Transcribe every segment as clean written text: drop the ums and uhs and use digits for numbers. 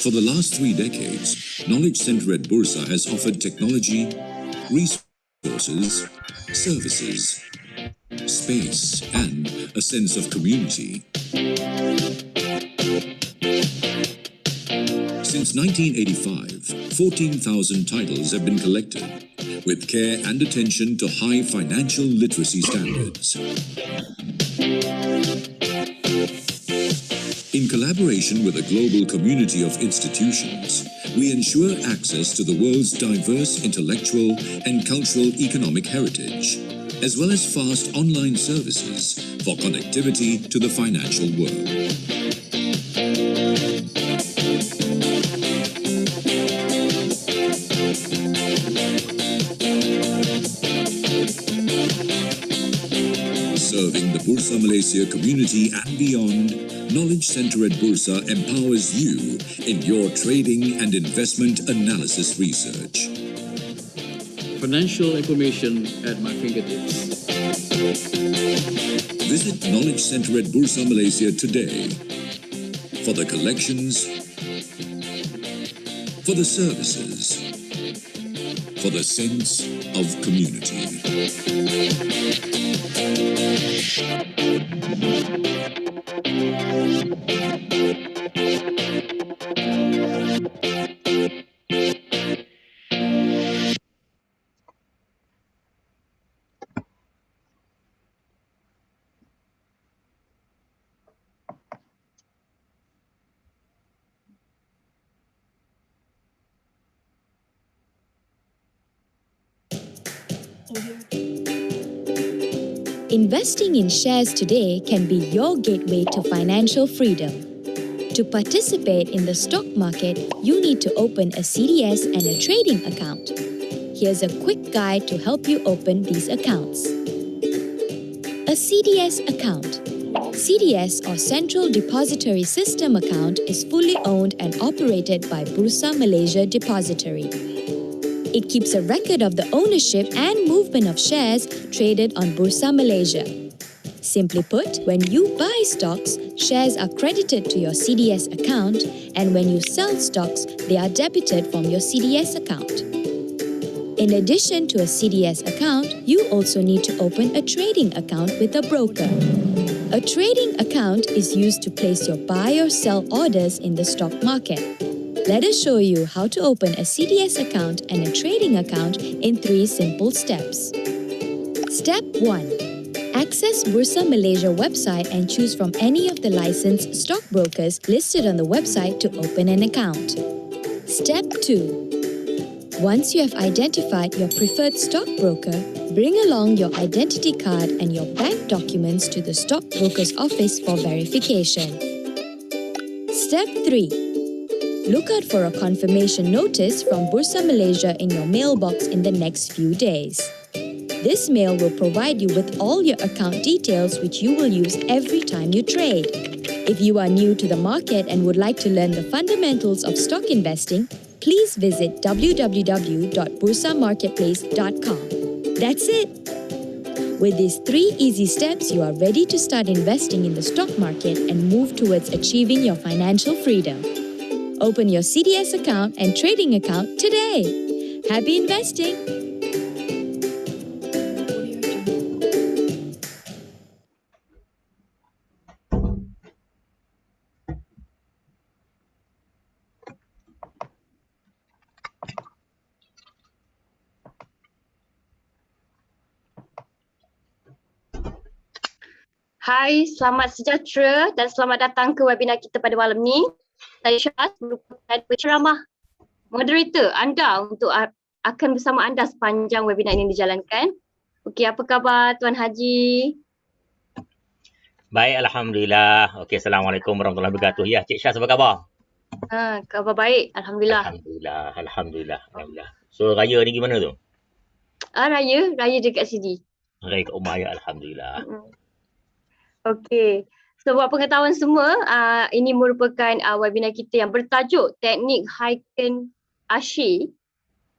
For the last 3 decades, Knowledge Center at Bursa has offered technology, resources, services, space, and a sense of community. Since 1985, 14,000 titles have been collected, with care and attention to high financial literacy standards. In collaboration with a global community of institutions, we ensure access to the world's diverse intellectual and cultural economic heritage, as well as fast online services for connectivity to the financial world. Serving the Bursa Malaysia community and beyond, Knowledge Center at Bursa empowers you in your trading and investment analysis research. Financial information at my fingertips. Visit Knowledge Center at Bursa Malaysia today for the collections, for the services, for the sense of community. Investing in shares today can be your gateway to financial freedom. To participate in the stock market, you need to open a CDS and a trading account. Here's a quick guide to help you open these accounts. A CDS account. CDS or Central Depository System account is fully owned and operated by Bursa Malaysia Depository. It keeps a record of the ownership and movement of shares traded on Bursa Malaysia. Simply put, when you buy stocks, shares are credited to your CDS account, and when you sell stocks, they are debited from your CDS account. In addition to a CDS account, you also need to open a trading account with a broker. A trading account is used to place your buy or sell orders in the stock market. Let us show you how to open a CDS account and a trading account in 3 simple steps. Step 1. Access Bursa Malaysia website and choose from any of the licensed stockbrokers listed on the website to open an account. Step 2. Once you have identified your preferred stockbroker, bring along your identity card and your bank documents to the stockbroker's office for verification. Step 3. Look out for a confirmation notice from Bursa Malaysia in your mailbox in the next few days. This mail will provide you with all your account details which you will use every time you trade. If you are new to the market and would like to learn the fundamentals of stock investing, please visit www.bursamarketplace.com. That's it! With these 3 easy steps, you are ready to start investing in the stock market and move towards achieving your financial freedom. Open your CDS account and trading account today. Happy investing! Hai, selamat sejahtera dan selamat datang ke webinar kita pada malam ni. Saya Syaz merupakan penceramah moderator anda untuk akan bersama anda sepanjang webinar ini dijalankan. Okey, apa khabar Tuan Haji? Baik, Alhamdulillah. Okey, Assalamualaikum warahmatullahi wabarakatuh. Ya, Cik Syaz, apa khabar? Khabar baik, Alhamdulillah. Alhamdulillah. So, raya ni gimana tu? Raya dekat sini. Raya kat rumah ya, Alhamdulillah. Okey. So buat pengetahuan semua, ini merupakan webinar kita yang bertajuk Teknik Heiken Ashi.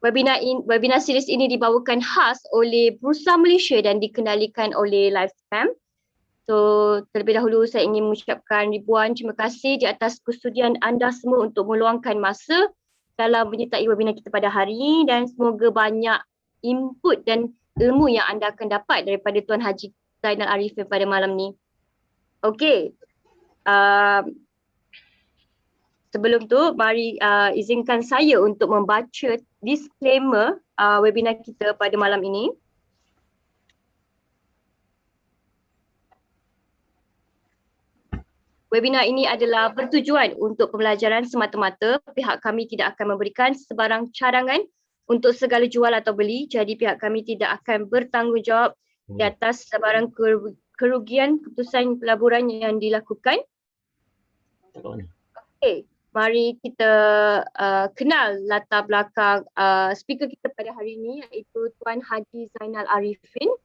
Webinar series ini dibawakan khas oleh Bursa Malaysia dan dikendalikan oleh Livescam. So terlebih dahulu saya ingin mengucapkan ribuan terima kasih di atas kesudian anda semua untuk meluangkan masa dalam menyertai webinar kita pada hari ini, dan semoga banyak input dan ilmu yang anda akan dapat daripada Tuan Haji Zainal Arifin pada malam ni. Okey. Sebelum tu, mari izinkan saya untuk membaca disclaimer webinar kita pada malam ini. Webinar ini adalah bertujuan untuk pembelajaran semata-mata. Pihak kami tidak akan memberikan sebarang cadangan untuk segala jual atau beli. Jadi pihak kami tidak akan bertanggungjawab di atas sebarang kerugian keputusan pelaburan yang dilakukan. Okey, mari kita kenal latar belakang speaker kita pada hari ini, iaitu Tuan Haji Zainal Arifin.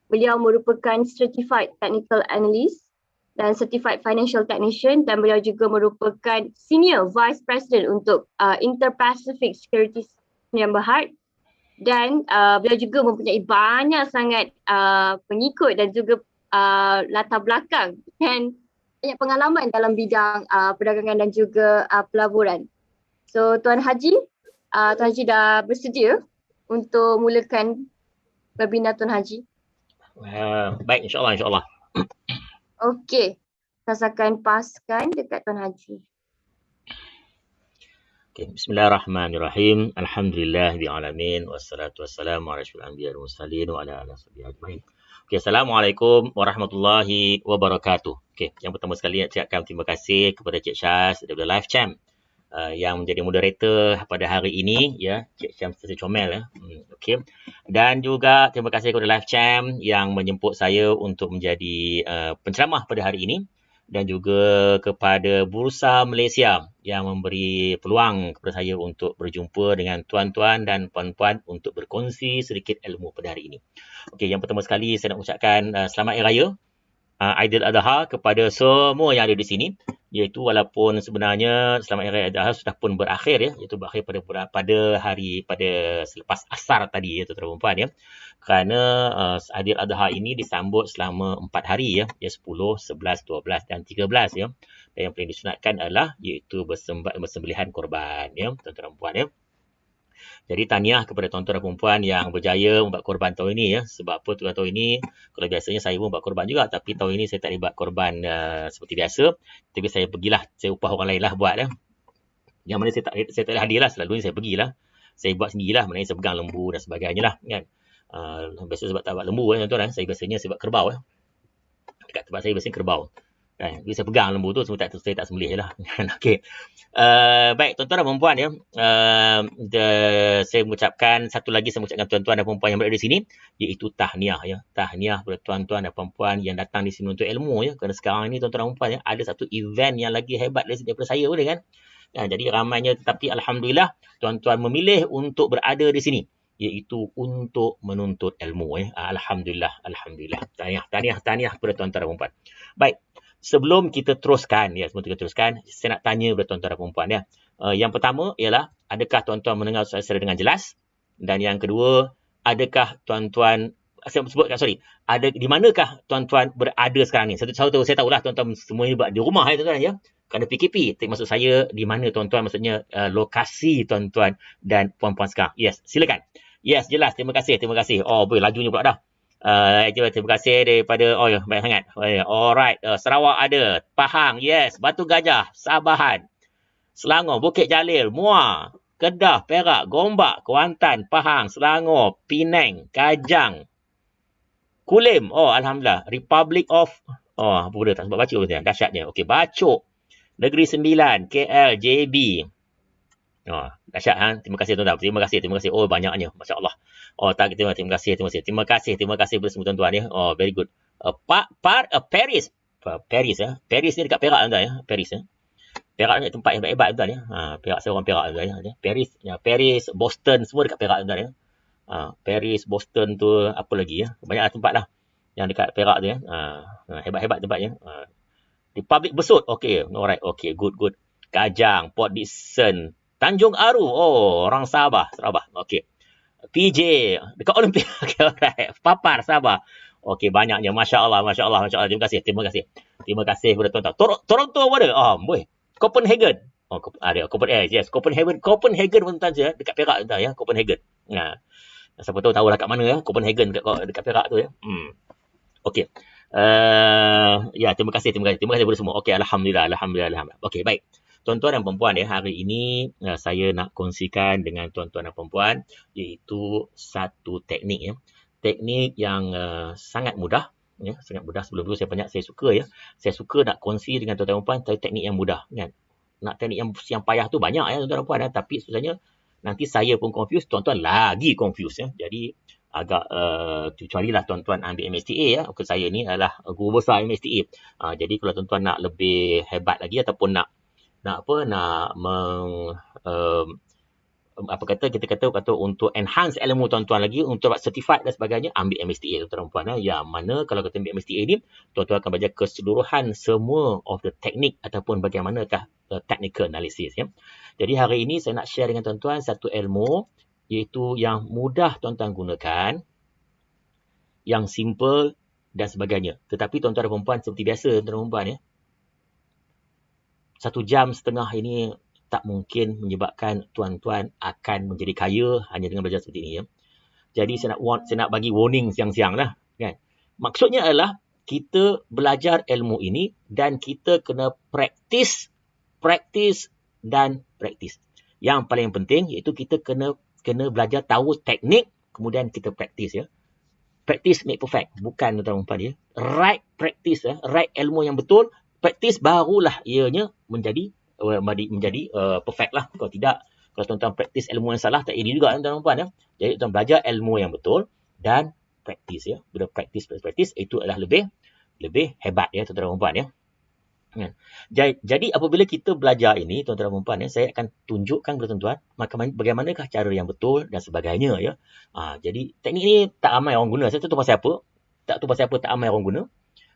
Beliau merupakan Certified Technical Analyst dan Certified Financial Technician, dan beliau juga merupakan Senior Vice President untuk Inter-Pacific Securities Sdn Bhd, dan beliau juga mempunyai banyak sangat pengikut dan juga latar belakang dan banyak pengalaman dalam bidang perdagangan dan juga pelaburan. So Tuan Haji dah bersedia untuk mulakan webinar Tuan Haji? Baik, insyaAllah. Okey, saya akan paskan dekat Tuan Haji. Okay. Bismillahirrahmanirrahim. Alhamdulillahirrahmanirrahim. Wassalatu wassalamu ala asyrafil anbiya'i wal mursalin wa ala alihi wasahbihi ajma'in. Okay, Assalamualaikum warahmatullahi wabarakatuh. Okay, yang pertama sekali nak cakapkan terima kasih kepada Cik Syaz daripada Livescam yang menjadi moderator pada hari ini, ya, Cik Syam Sesi Comel, ya. Okey. Dan juga terima kasih kepada Livescam yang menjemput saya untuk menjadi penceramah pada hari ini, dan juga kepada Bursa Malaysia yang memberi peluang kepada saya untuk berjumpa dengan tuan-tuan dan puan-puan untuk berkongsi sedikit ilmu pada hari ini. Okey, yang pertama sekali saya nak ucapkan selamat Hari Raya Aidil Adha kepada semua yang ada di sini, iaitu walaupun sebenarnya selamat Hari Raya Aidil Adha sudah pun berakhir, ya, iaitu berakhir pada selepas asar tadi, ya, tuan-tuan dan puan, ya. Kerana Aidil Adha ini disambut selama 4 hari, ya, 10, 11, 12 dan 13, ya. Dan yang paling disunatkan adalah iaitu bersembelihan korban, ya, tuan-tuan dan puan, ya. Jadi tahniah kepada tuan-tuan dan puan yang berjaya membuat korban tahun ini, ya. Sebab apa tahun ini, kalau biasanya saya pun buat korban juga, tapi tahun ini saya tak boleh buat korban seperti biasa. Tapi saya pergilah, saya upah orang lain lah buat, ya. Yang mana saya tak boleh hadir lah, selalunya saya pergilah. Saya buat sendirilah, maknanya saya pegang lembu dan sebagainya lah, kan. Biasa sebab tak buat lembu, tuan-tuan, saya biasanya saya buat kerbau, ya. Dekat tempat saya biasanya kerbau. Jadi saya pegang lembu tu, saya tak sembelih je lah. Okey. Baik, tuan-tuan dan puan, ya. Saya mengucapkan satu lagi, saya mengucapkan tuan-tuan dan puan yang berada di sini, iaitu tahniah, ya. Tahniah kepada tuan-tuan dan puan yang datang di sini untuk ilmu, ya. Kerana sekarang ini tuan-tuan dan puan, ya, ada satu event yang lagi hebat daripada saya pun, kan. Jadi ramainya, tetapi alhamdulillah tuan-tuan memilih untuk berada di sini, iaitu untuk menuntut ilmu, ya. Alhamdulillah. Tahniah kepada tuan-tuan dan puan. Baik. Sebelum kita teruskan, ya, saya nak tanya kepada tuan-tuan dan puan, ya. Yang pertama ialah, adakah tuan-tuan mendengar suara saya dengan jelas? Dan yang kedua, adakah tuan-tuan, di manakah tuan-tuan berada sekarang ni? Saya tahulah tuan-tuan semua ni di rumah, ya, tuan-tuan, ya. Kerana PKP, maksud saya di mana tuan-tuan, maksudnya lokasi tuan-tuan dan puan-puan sekarang. Yes, silakan. Yes, jelas. Terima kasih. Oh, boleh lajunya pula dah. Terima kasih daripada, banyak sangat. Alright, Sarawak ada, Pahang, yes, Batu Gajah, Sabahan, Selangor, Bukit Jalil, Muar, Kedah, Perak, Gombak, Kuantan, Pahang, Selangor, Penang, Kajang, Kulim, alhamdulillah, Republic of, apa benda tak sebab baca pun, dahsyatnya. Okey, Bacok, Negeri Sembilan, KL, JB. Dahsyat, terima kasih tuan-tuan. Terima kasih. Oh, banyaknya. Masya-Allah. Terima kasih kepada semua tuan-tuan, ya. Very good. Paris, Paris ya. Paris ni dekat Perak tuan ya. Paris ya. Perak ni tempat yang hebat tuan ya. Perak, saya orang Perak tuan ya. Paris, Boston semua dekat Perak tuan ya. Paris, Boston tu apa lagi ya. Banyak tempat lah yang dekat Perak tu ya. Hebat-hebat tempatnya. Republic Besut. Okay. Alright. Okay. Good. Kajang, Port Dickson, Tanjung Aru. Oh, orang Sabah. Okay. PJ dekat Olimpik. Okay, alright. Papar, Sabah. Okey, banyaknya. Masya Allah. Terima kasih kepada tuan-tuan. Toronto ada? Boleh. Copenhagen. Ada. Copenhagen tuan-tuan ya. Dekat Perak tuan ya. Copenhagen. Siapa tahu lah kat mana ya. Copenhagen dekat Perak tu ya. Okey. Ya, terima kasih kepada semua. Okey, alhamdulillah. Okey, baik. Tuan-tuan dan perempuan ya, hari ini saya nak kongsikan dengan tuan-tuan dan perempuan iaitu satu teknik ya. Teknik yang sangat mudah ya, sebelum tu saya suka ya. Saya suka nak kongsi dengan tuan-tuan dan perempuan teknik yang mudah kan. Nak teknik yang payah tu banyak ya tuan-tuan dan perempuan ya, tapi sebenarnya nanti saya pun confuse, tuan-tuan lagi confuse ya. Jadi agak kecuali lah tuan-tuan ambil MSTA ya. Saya ni adalah guru besar MSTA. Jadi kalau tuan-tuan nak lebih hebat lagi ataupun nak kita kata untuk enhance ilmu tuan-tuan lagi, untuk dapat certified dan sebagainya, ambil MSTA tuan-tuan dan perempuan. Yang mana kalau kita ambil MSTA ni, tuan-tuan akan belajar keseluruhan semua of the teknik ataupun bagaimanakah technical analysis ya. Jadi hari ini saya nak share dengan tuan-tuan satu ilmu iaitu yang mudah tuan-tuan gunakan, yang simple dan sebagainya. Tetapi tuan-tuan dan perempuan seperti biasa tuan-tuan dan perempuan ya, 1 jam setengah ini tak mungkin menyebabkan tuan-tuan akan menjadi kaya hanya dengan belajar seperti ini ya. Jadi saya nak bagi warning siang-siang lah kan. Maksudnya adalah kita belajar ilmu ini dan kita kena praktis. Yang paling penting iaitu kita kena belajar tahu teknik, kemudian kita praktis ya. Practice make perfect, bukan tuan-tuan perempuan ya. Right practice ya, right ilmu yang betul, praktis barulah ianya menjadi perfect lah. Kalau tidak, kalau tuan-tuan praktis ilmu yang salah, tak ini juga tuan-tuan perempuan ya. Jadi tuan belajar ilmu yang betul dan praktis ya. Bila praktis itu adalah lebih hebat ya tuan-tuan perempuan ya. Jadi apabila kita belajar ini tuan-tuan perempuan ya, saya akan tunjukkan kepada tuan-tuan bagaimanakah cara yang betul dan sebagainya ya. Jadi teknik ni tak ramai orang guna. Saya tak tahu pasal apa. Tak ramai orang guna.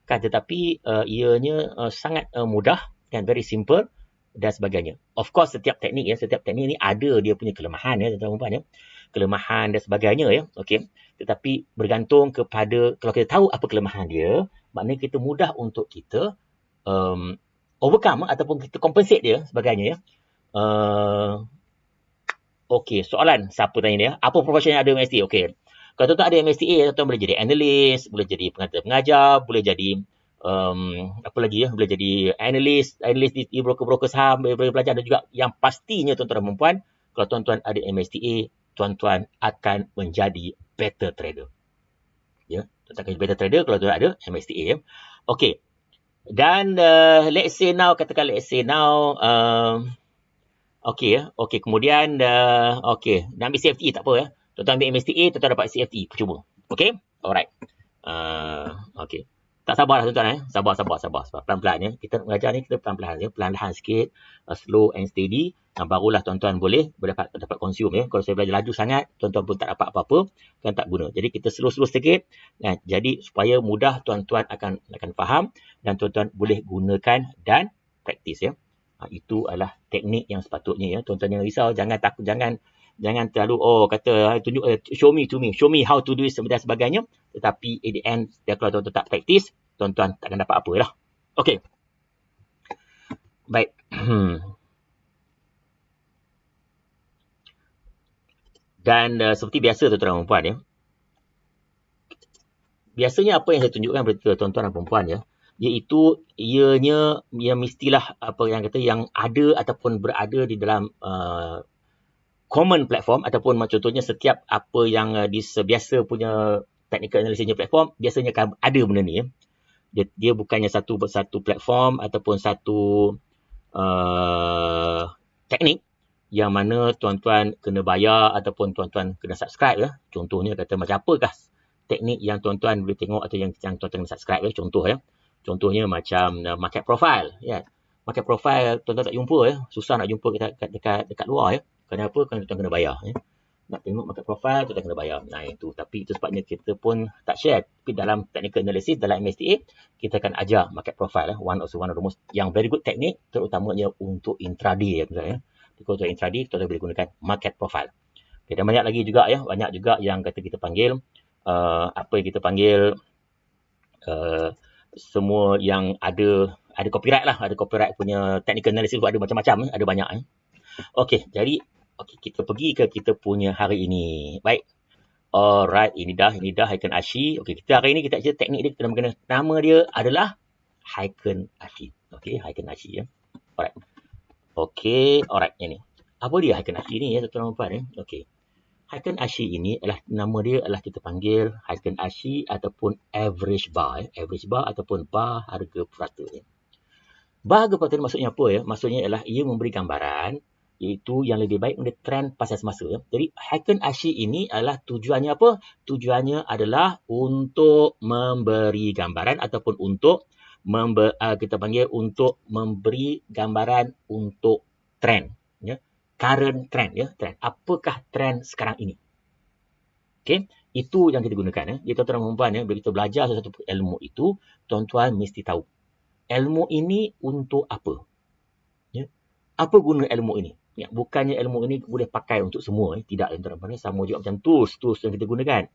Kan, tetapi ianya sangat mudah dan very simple dan sebagainya. Of course setiap teknik ni ada dia punya kelemahan ya tuan-tuan perempuan ya. Kelemahan dan sebagainya ya. Okey. Tetapi bergantung kepada, kalau kita tahu apa kelemahan dia, maknanya kita mudah untuk kita overcome ataupun kita compensate dia sebagainya ya. Okey, soalan siapa tanya dia? Apa profession yang ada MSTA? Okey. Kalau tuan-tuan ada MSTA, tuan-tuan boleh jadi analis, boleh jadi pengajar, boleh jadi apa lagi ya, boleh jadi analis di broker saham, boleh belajar. Dan juga yang pastinya tuan-tuan dan perempuan, kalau tuan-tuan ada MSTA, tuan-tuan akan menjadi better trader. Ya, tuan-tuan akan jadi better trader kalau tuan ada MSTA ya. Okey. Dan let's say now, okey ya. Okey, kemudian okey, nak ambil CFT tak apa ya. Tuan-tuan ambil MSTA, tuan-tuan dapat CFT. Percuma. Okey? Alright. Okey. Tak sabarlah tuan-tuan ya. Sabar. Pelan-pelan ya. Kita mengajar ni, kita pelan-pelan ya. Perlahan sikit. Slow and steady. Barulah tuan-tuan boleh dapat consume ya. Kalau saya belajar laju sangat, tuan-tuan pun tak dapat apa-apa, kan tak guna. Jadi kita slow sikit. Jadi supaya mudah tuan-tuan akan faham dan tuan-tuan boleh gunakan dan praktis ya. Itu adalah teknik yang sepatutnya ya. Tuan-tuan jangan risau, jangan takut, jangan terlalu tunjuk show me how to do it dan sebagainya. Tetapi at the end, kalau tuan-tuan tak praktis, tuan-tuan takkan dapat apa lah. Okey. Baik. Dan seperti biasa tuan-tuan dan perempuan ya. Biasanya apa yang saya tunjukkan kepada tuan-tuan dan perempuan ya, iaitu ianya mestilah apa yang ada ataupun berada di dalam common platform, ataupun contohnya setiap apa yang biasa punya technical analysis platform biasanya akan ada benda ni ya. Dia bukannya satu platform ataupun satu teknik yang mana tuan-tuan kena bayar ataupun tuan-tuan kena subscribe ya. Contohnya kata macam apakah teknik yang tuan-tuan boleh tengok atau yang tuan-tuan kena subscribe ya. Contohnya macam market profile, ya. Market profile tuan-tuan tak jumpa ya. Susah nak jumpa dekat luar ya. Kenapa? Kerana tuan kena bayar ya. Nak tengok market profile tuan kena bayar. Nah itu. Tapi itu sebabnya kita pun tak share. Tapi dalam technical analysis, dalam MSTA, kita akan ajar market profile one of the most yang very good teknik, terutamanya untuk intraday ya tuan-tuan ya. Kalau untuk intraday, tuan-tuan boleh gunakan market profile. Okay, dan banyak lagi juga ya, banyak juga yang kata kita panggil apa yang kita panggil semua yang ada copyright lah, ada copyright punya technical analysis, ada macam-macam, ada banyak. Okey, jadi kita pergi ke kita punya hari ini. Baik. Alright, ini dah Heiken Ashi. Okey, kita hari ini kita cerita teknik dia, kita menggunakan nama dia adalah Heiken Ashi. Okey, Heiken Ashi ya. Alright. Okey, alright ini. Apa dia Heiken Ashi ni ya, tuan-tuan dan puan ya? Okey. Heiken Ashi ini adalah nama dia adalah kita panggil Heiken Ashi ataupun average bar ya. Average bar ataupun bar harga purata ya. Bar harga purata maksudnya apa ya? Maksudnya ialah ia memberi gambaran iaitu yang lebih baik untuk trend pasal semasa ya. Jadi Heiken Ashi ini adalah tujuannya apa? Tujuannya adalah untuk memberi gambaran ataupun untuk kita panggil untuk memberi gambaran untuk trend ya. Current trend ya, trend. Apakah trend sekarang ini? Okey, itu yang kita gunakan ya. Jadi tuan-tuan dan puan ya, bila kita belajar sesuatu ilmu itu, tuan-tuan mesti tahu ilmu ini untuk apa. Ya. Apa guna ilmu ini? Ya, bukannya ilmu ini boleh pakai untuk semua ya. Tidak tuan-tuan dan puan, sama juga macam tools yang kita gunakan.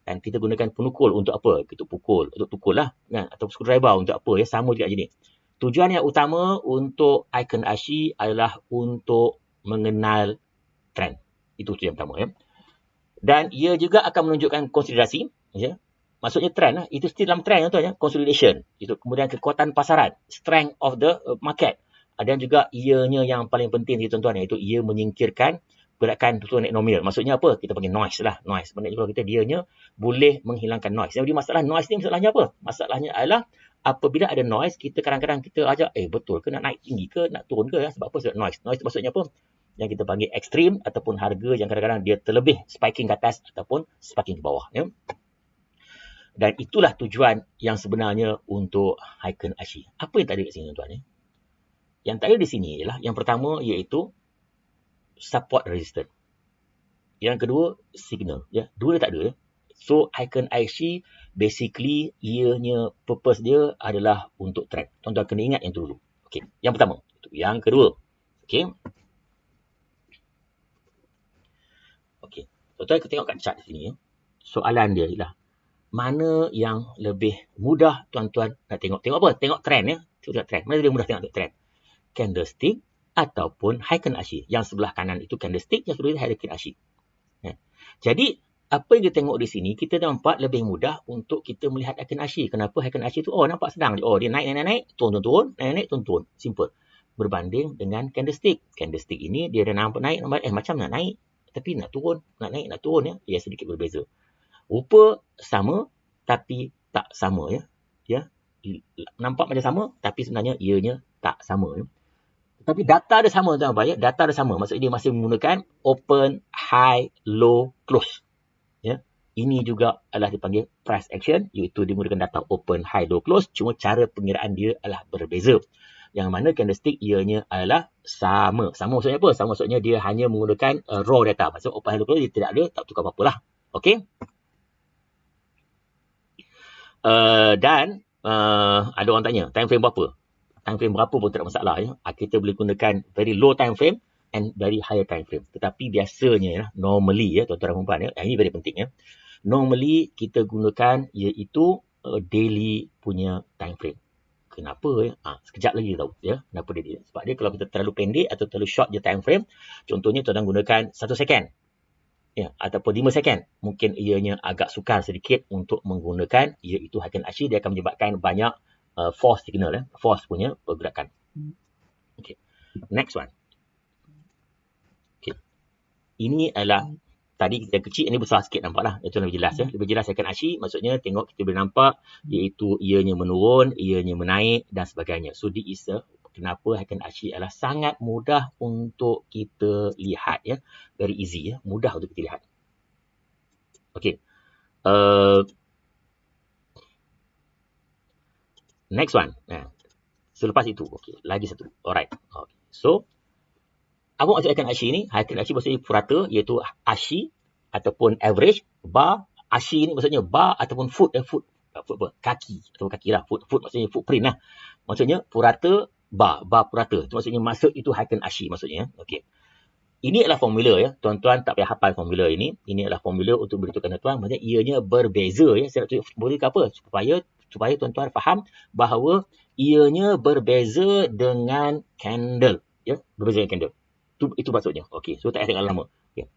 Dan kita gunakan penukul untuk apa? Kita pukul, untuk tukul lah kan? Atau screwdriver untuk apa ya, sama juga jenis. Tujuan yang utama untuk Heiken Ashi adalah untuk mengenal trend. Itu yang pertama ya. Dan ia juga akan menunjukkan konsolidasi ya. Maksudnya trend lah, itu still dalam trend tuan ya, consolidation. Itu kemudian kekuatan pasaran, strength of the market. Dan juga ianya yang paling penting tuan-tuan iaitu ia menyingkirkan gerakan turun naik nominal. Maksudnya apa? Kita panggil noise lah, noise. Sebenarnya kalau kita dianya boleh menghilangkan noise. Jadi masalah noise ni masalahnya apa? Masalahnya adalah apabila ada noise, kita kadang-kadang kita ajak, betul ke nak naik tinggi ke, nak turun ke ya? Sebab apa? Sebab noise. Noise maksudnya apa? Yang kita panggil ekstrim ataupun harga yang kadang-kadang dia terlebih spiking ke atas ataupun spiking ke bawah ya. Dan itulah tujuan yang sebenarnya untuk Heiken Ashi. Apa yang tak ada di sini tuan-tuan ya? Yang tak ada di sini ialah yang pertama iaitu support resistance. Yang kedua signal ya. Dua dia tak ada ya. So Heiken Ashi basically ianya purpose dia adalah untuk trend. Tuan-tuan kena ingat yang tu dulu. Okey, yang pertama. Yang kedua. Okey. Okey. Tuan-tuan kita tengok kat chart di sini ya. Soalan dia ialah mana yang lebih mudah tuan-tuan nak tengok? Tengok apa? Tengok trend ya. Tengok trend. Mana lebih mudah tengok trend? Candlestick ataupun Heiken Ashi. Yang sebelah kanan itu candlestick, yang sebelah Heiken Ashi. Ya. Jadi apa yang kita tengok di sini, kita nampak lebih mudah untuk kita melihat Heiken Ashi. Kenapa Heiken Ashi itu? Nampak sedang. Dia naik, turun, naik, turun. Simple. Berbanding dengan candlestick. Candlestick ini dia dah nampak naik, macam nak naik. Tapi nak turun, nak naik, nak turun ya. Ia sedikit berbeza. Rupa sama, tapi tak sama ya. Ya. Nampak macam sama, tapi sebenarnya ianya tak sama ya. Tapi data dia sama tuan-tuan ya. Data dia sama. Maksudnya dia masih menggunakan open, high, low, close. Ya. Ini juga adalah dipanggil price action, iaitu dia menggunakan data open, high, low, close. Cuma cara pengiraan dia adalah berbeza. Yang mana candlestick ianya adalah sama. Sama maksudnya apa? Sama maksudnya dia hanya menggunakan raw data. Maksudnya open, high, low, close dia tidak ada, tak tukar apa-apa lah. Okey. Dan ada orang tanya, time frame berapa? Time frame berapa pun tidak masalah ya. Kita boleh gunakan very low time frame and very higher time frame. Tetapi biasanya ya, normally ya tuan-tuan dan puan ya, ini very penting ya. Normally kita gunakan iaitu daily punya time frame. Kenapa ya? Sekejap lagi tahu ya. Kenapa dia? Sebab dia kalau kita terlalu pendek atau terlalu short je time frame, contohnya tuan-tuan gunakan 1 second. Ya, ataupun 5 second. Mungkin ianya agak sukar sedikit untuk menggunakan iaitu Heiken Ashi, dia akan menyebabkan banyak force signal ya, force punya pergerakan. Okay. Next one. Okay. Ini adalah tadi kita kecil, ini besar sikit nampaklah. Itu lebih jelas ya. Lebih jelas Heiken Ashi maksudnya tengok kita boleh nampak iaitu ianya menurun, ianya menaik dan sebagainya. So this is kenapa Heiken Ashi adalah sangat mudah untuk kita lihat ya. Very easy ya, mudah untuk kita lihat. Okey. Next one. Selepas itu, okey, lagi satu. Alright. Okay. So, apa maksud Heiken Ashi ni? Heiken Ashi maksudnya purata, iaitu Ashi ataupun average, bar. Ashi ni maksudnya bar ataupun foot apa? Kaki atau kaki lah. Foot maksudnya footprint lah. Maksudnya purata, bar purata. Itu maksudnya itu Heiken Ashi maksudnya. Okey. Ini adalah formula ya. Tuan-tuan tak payah hafal formula ini. Ini adalah formula untuk beritahukan tuan-tuan. Maksudnya ianya berbeza ya. Saya nak tunjuk formula ke apa? Supaya tuan-tuan faham bahawa ianya berbeza dengan candle. Ya, berbeza dengan candle. Itu maksudnya. Okey, so tak payah tengok lama. Okay.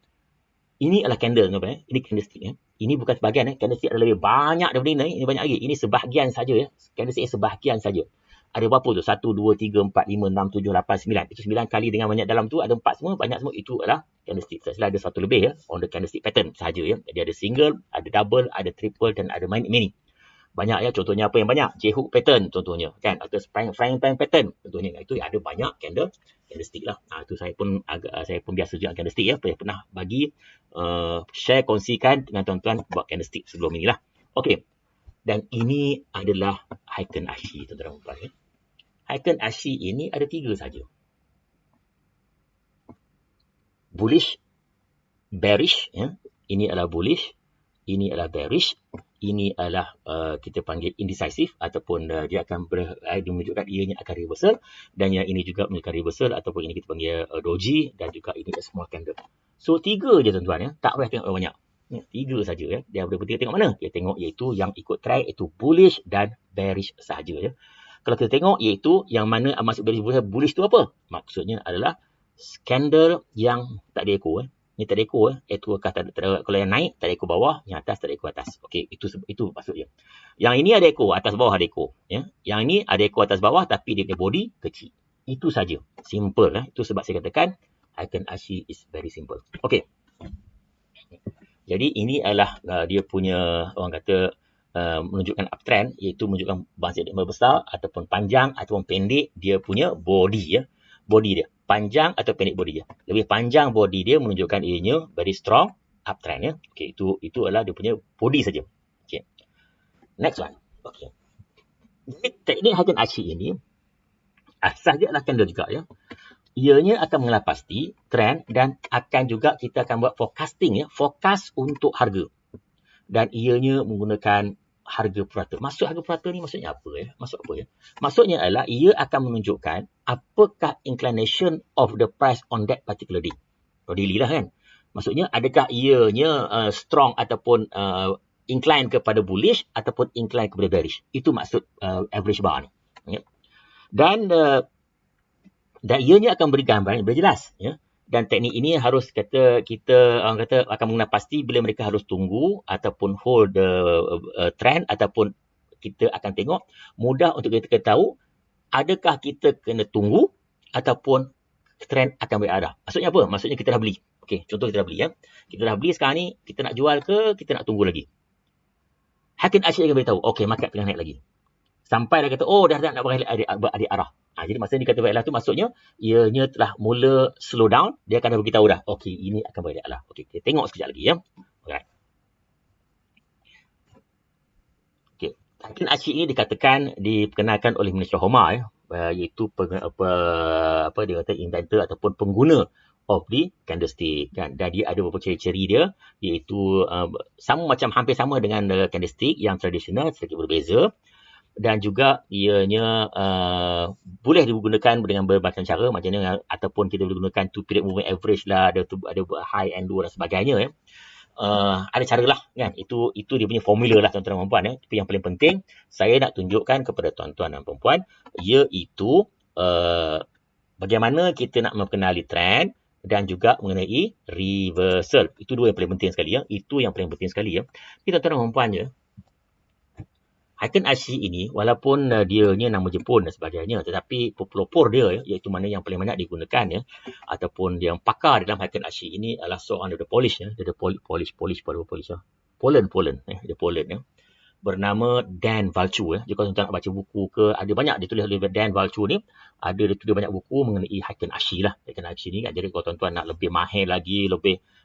Ini adalah candle, tuan-tuan. Ini candlestick ya. Ini bukan sebahagian ya. Candlestick ada lebih banyak daripada ini. Ini banyak lagi. Ini sebahagian saja ya. Candlestick sebahagian saja. Ada berapa tu? 1, 2, 3, 4, 5, 6, 7, 8, 9. Itu 9 kali dengan banyak dalam tu. Ada 4 semua. Banyak semua. Itu adalah candlestick. Saya ada satu lebih ya. On the candlestick pattern sahaja ya. Jadi ada single, ada double, ada triple dan ada many. Banyak ya. Contohnya apa yang banyak? J-hook pattern contohnya. Kan? Atau frying pan pattern contohnya. Itu ada banyak candlestick lah. Itu saya pun biasa juga candlestick ya. Pernah bagi share, kongsikan dengan tuan-tuan buat candlestick sebelum ini lah. Okey. Dan ini adalah Heiken Ashi tuan-tuan dan puan ya. Heiken Ashi ini ada 3 saja. Bullish, bearish ya. Ini adalah bullish, ini adalah bearish, ini adalah kita panggil indecisive ataupun dia akan menunjukkan ianya akan reversal, dan yang ini juga menunjukkan reversal ataupun ini kita panggil doji, dan juga ini a small candle. So 3 je tuan-tuan ya. Tak payah tengok banyak. 3 saja ya. Dia berarti tengok mana? Dia tengok iaitu yang ikut trend iaitu bullish dan bearish sahaja ya. Kalau kita tengok iaitu yang mana maksud bullish tu apa? Maksudnya adalah candle yang tak ada echo. Ni tak ada echo. Echo kalau yang naik tak ada echo bawah, yang atas tak ada echo atas. Okey, itu maksudnya. Yang ini ada echo, atas bawah ada echo. Ya. Yang ini ada echo atas bawah tapi dia punya body kecil. Itu saja. Simple. Itu sebab saya katakan Heiken Ashi is very simple. Okey. Jadi ini adalah dia punya orang kata menunjukkan uptrend, iaitu menunjukkan bangsa yang besar ataupun panjang ataupun pendek dia punya body ya. Body dia panjang atau pendek body dia. Lebih panjang body dia menunjukkan ianya very strong uptrend ya. Okey, itu adalah dia punya body saja. Okey. Next one. Okey. Jadi teknik Heiken Ashi ini asas dia adalah candle juga ya. Ianya akan mengenal pasti trend dan akan juga kita akan buat forecasting ya, forecast untuk harga. Dan ianya menggunakan harga purata. Maksud harga purata ni maksudnya apa ya? Maksudnya adalah ia akan menunjukkan apakah inclination of the price on that particular day. Kalau daily lah kan. Maksudnya adakah ianya strong ataupun incline kepada bullish ataupun incline kepada bearish. Itu maksud average bar ni. Ya. Dan ianya akan beri gambaran yang berjelas ya. Dan teknik ini harus kita akan mengenal pasti bila mereka harus tunggu ataupun hold the trend, ataupun kita akan tengok mudah untuk kita tahu adakah kita kena tunggu ataupun trend akan berarah. Maksudnya apa? Maksudnya kita dah beli. Okey, contoh kita dah beli ya. Kita dah beli sekarang ni, kita nak jual ke kita nak tunggu lagi? Heiken Ashi akan beritahu, okey, market tengah naik lagi. Sampai dah kata, dah nak balik adik arah. Jadi masa dia kata baiklah tu maksudnya ianya telah mula slow down, dia akan dah beritahu dah. Okey, ini akan balik arah. Okey, kita tengok sekejap lagi ya. Alright. Okey, Heiken Ashi ini diperkenalkan oleh Minister Homa ya, iaitu dia kata inventor ataupun pengguna of the candlestick kan. Dan dia ada beberapa ciri-ciri dia, iaitu hampir sama dengan candlestick yang tradisional, sedikit berbeza. Dan juga ianya boleh digunakan dengan berbagai cara, macamnya ataupun kita boleh gunakan 2 period moving average lah, ada high and low dan sebagainya ya. Ada cara lah kan. Itu dia punya formula lah tuan-tuan dan puan ya. Tapi yang paling penting saya nak tunjukkan kepada tuan-tuan dan puan iaitu bagaimana kita nak mengenali trend dan juga mengenai reversal. Itu dua yang paling penting sekali ya. Itu yang paling penting sekali ya. Jadi tuan-tuan dan puan ya, Heiken Ashi ini walaupun dia nama Jepun dan sebagainya, tetapi pelopor dia ya, iaitu mana yang paling banyak digunakan ya, ataupun yang pakar dalam Heiken Ashi ini adalah seorang daripada Polish ya. Dia ada Polish ya. Poland ya. Dia Poland ya. bernama Dan Valcu. Jadi kalau tuan-tuan nak baca buku ke, ada banyak dia tulis oleh Dan Valcu ni, dia tulis banyak buku mengenai Heiken Ashi lah. Heiken Ashi ni kan. Jadi kalau tuan-tuan nak lebih mahir lagi,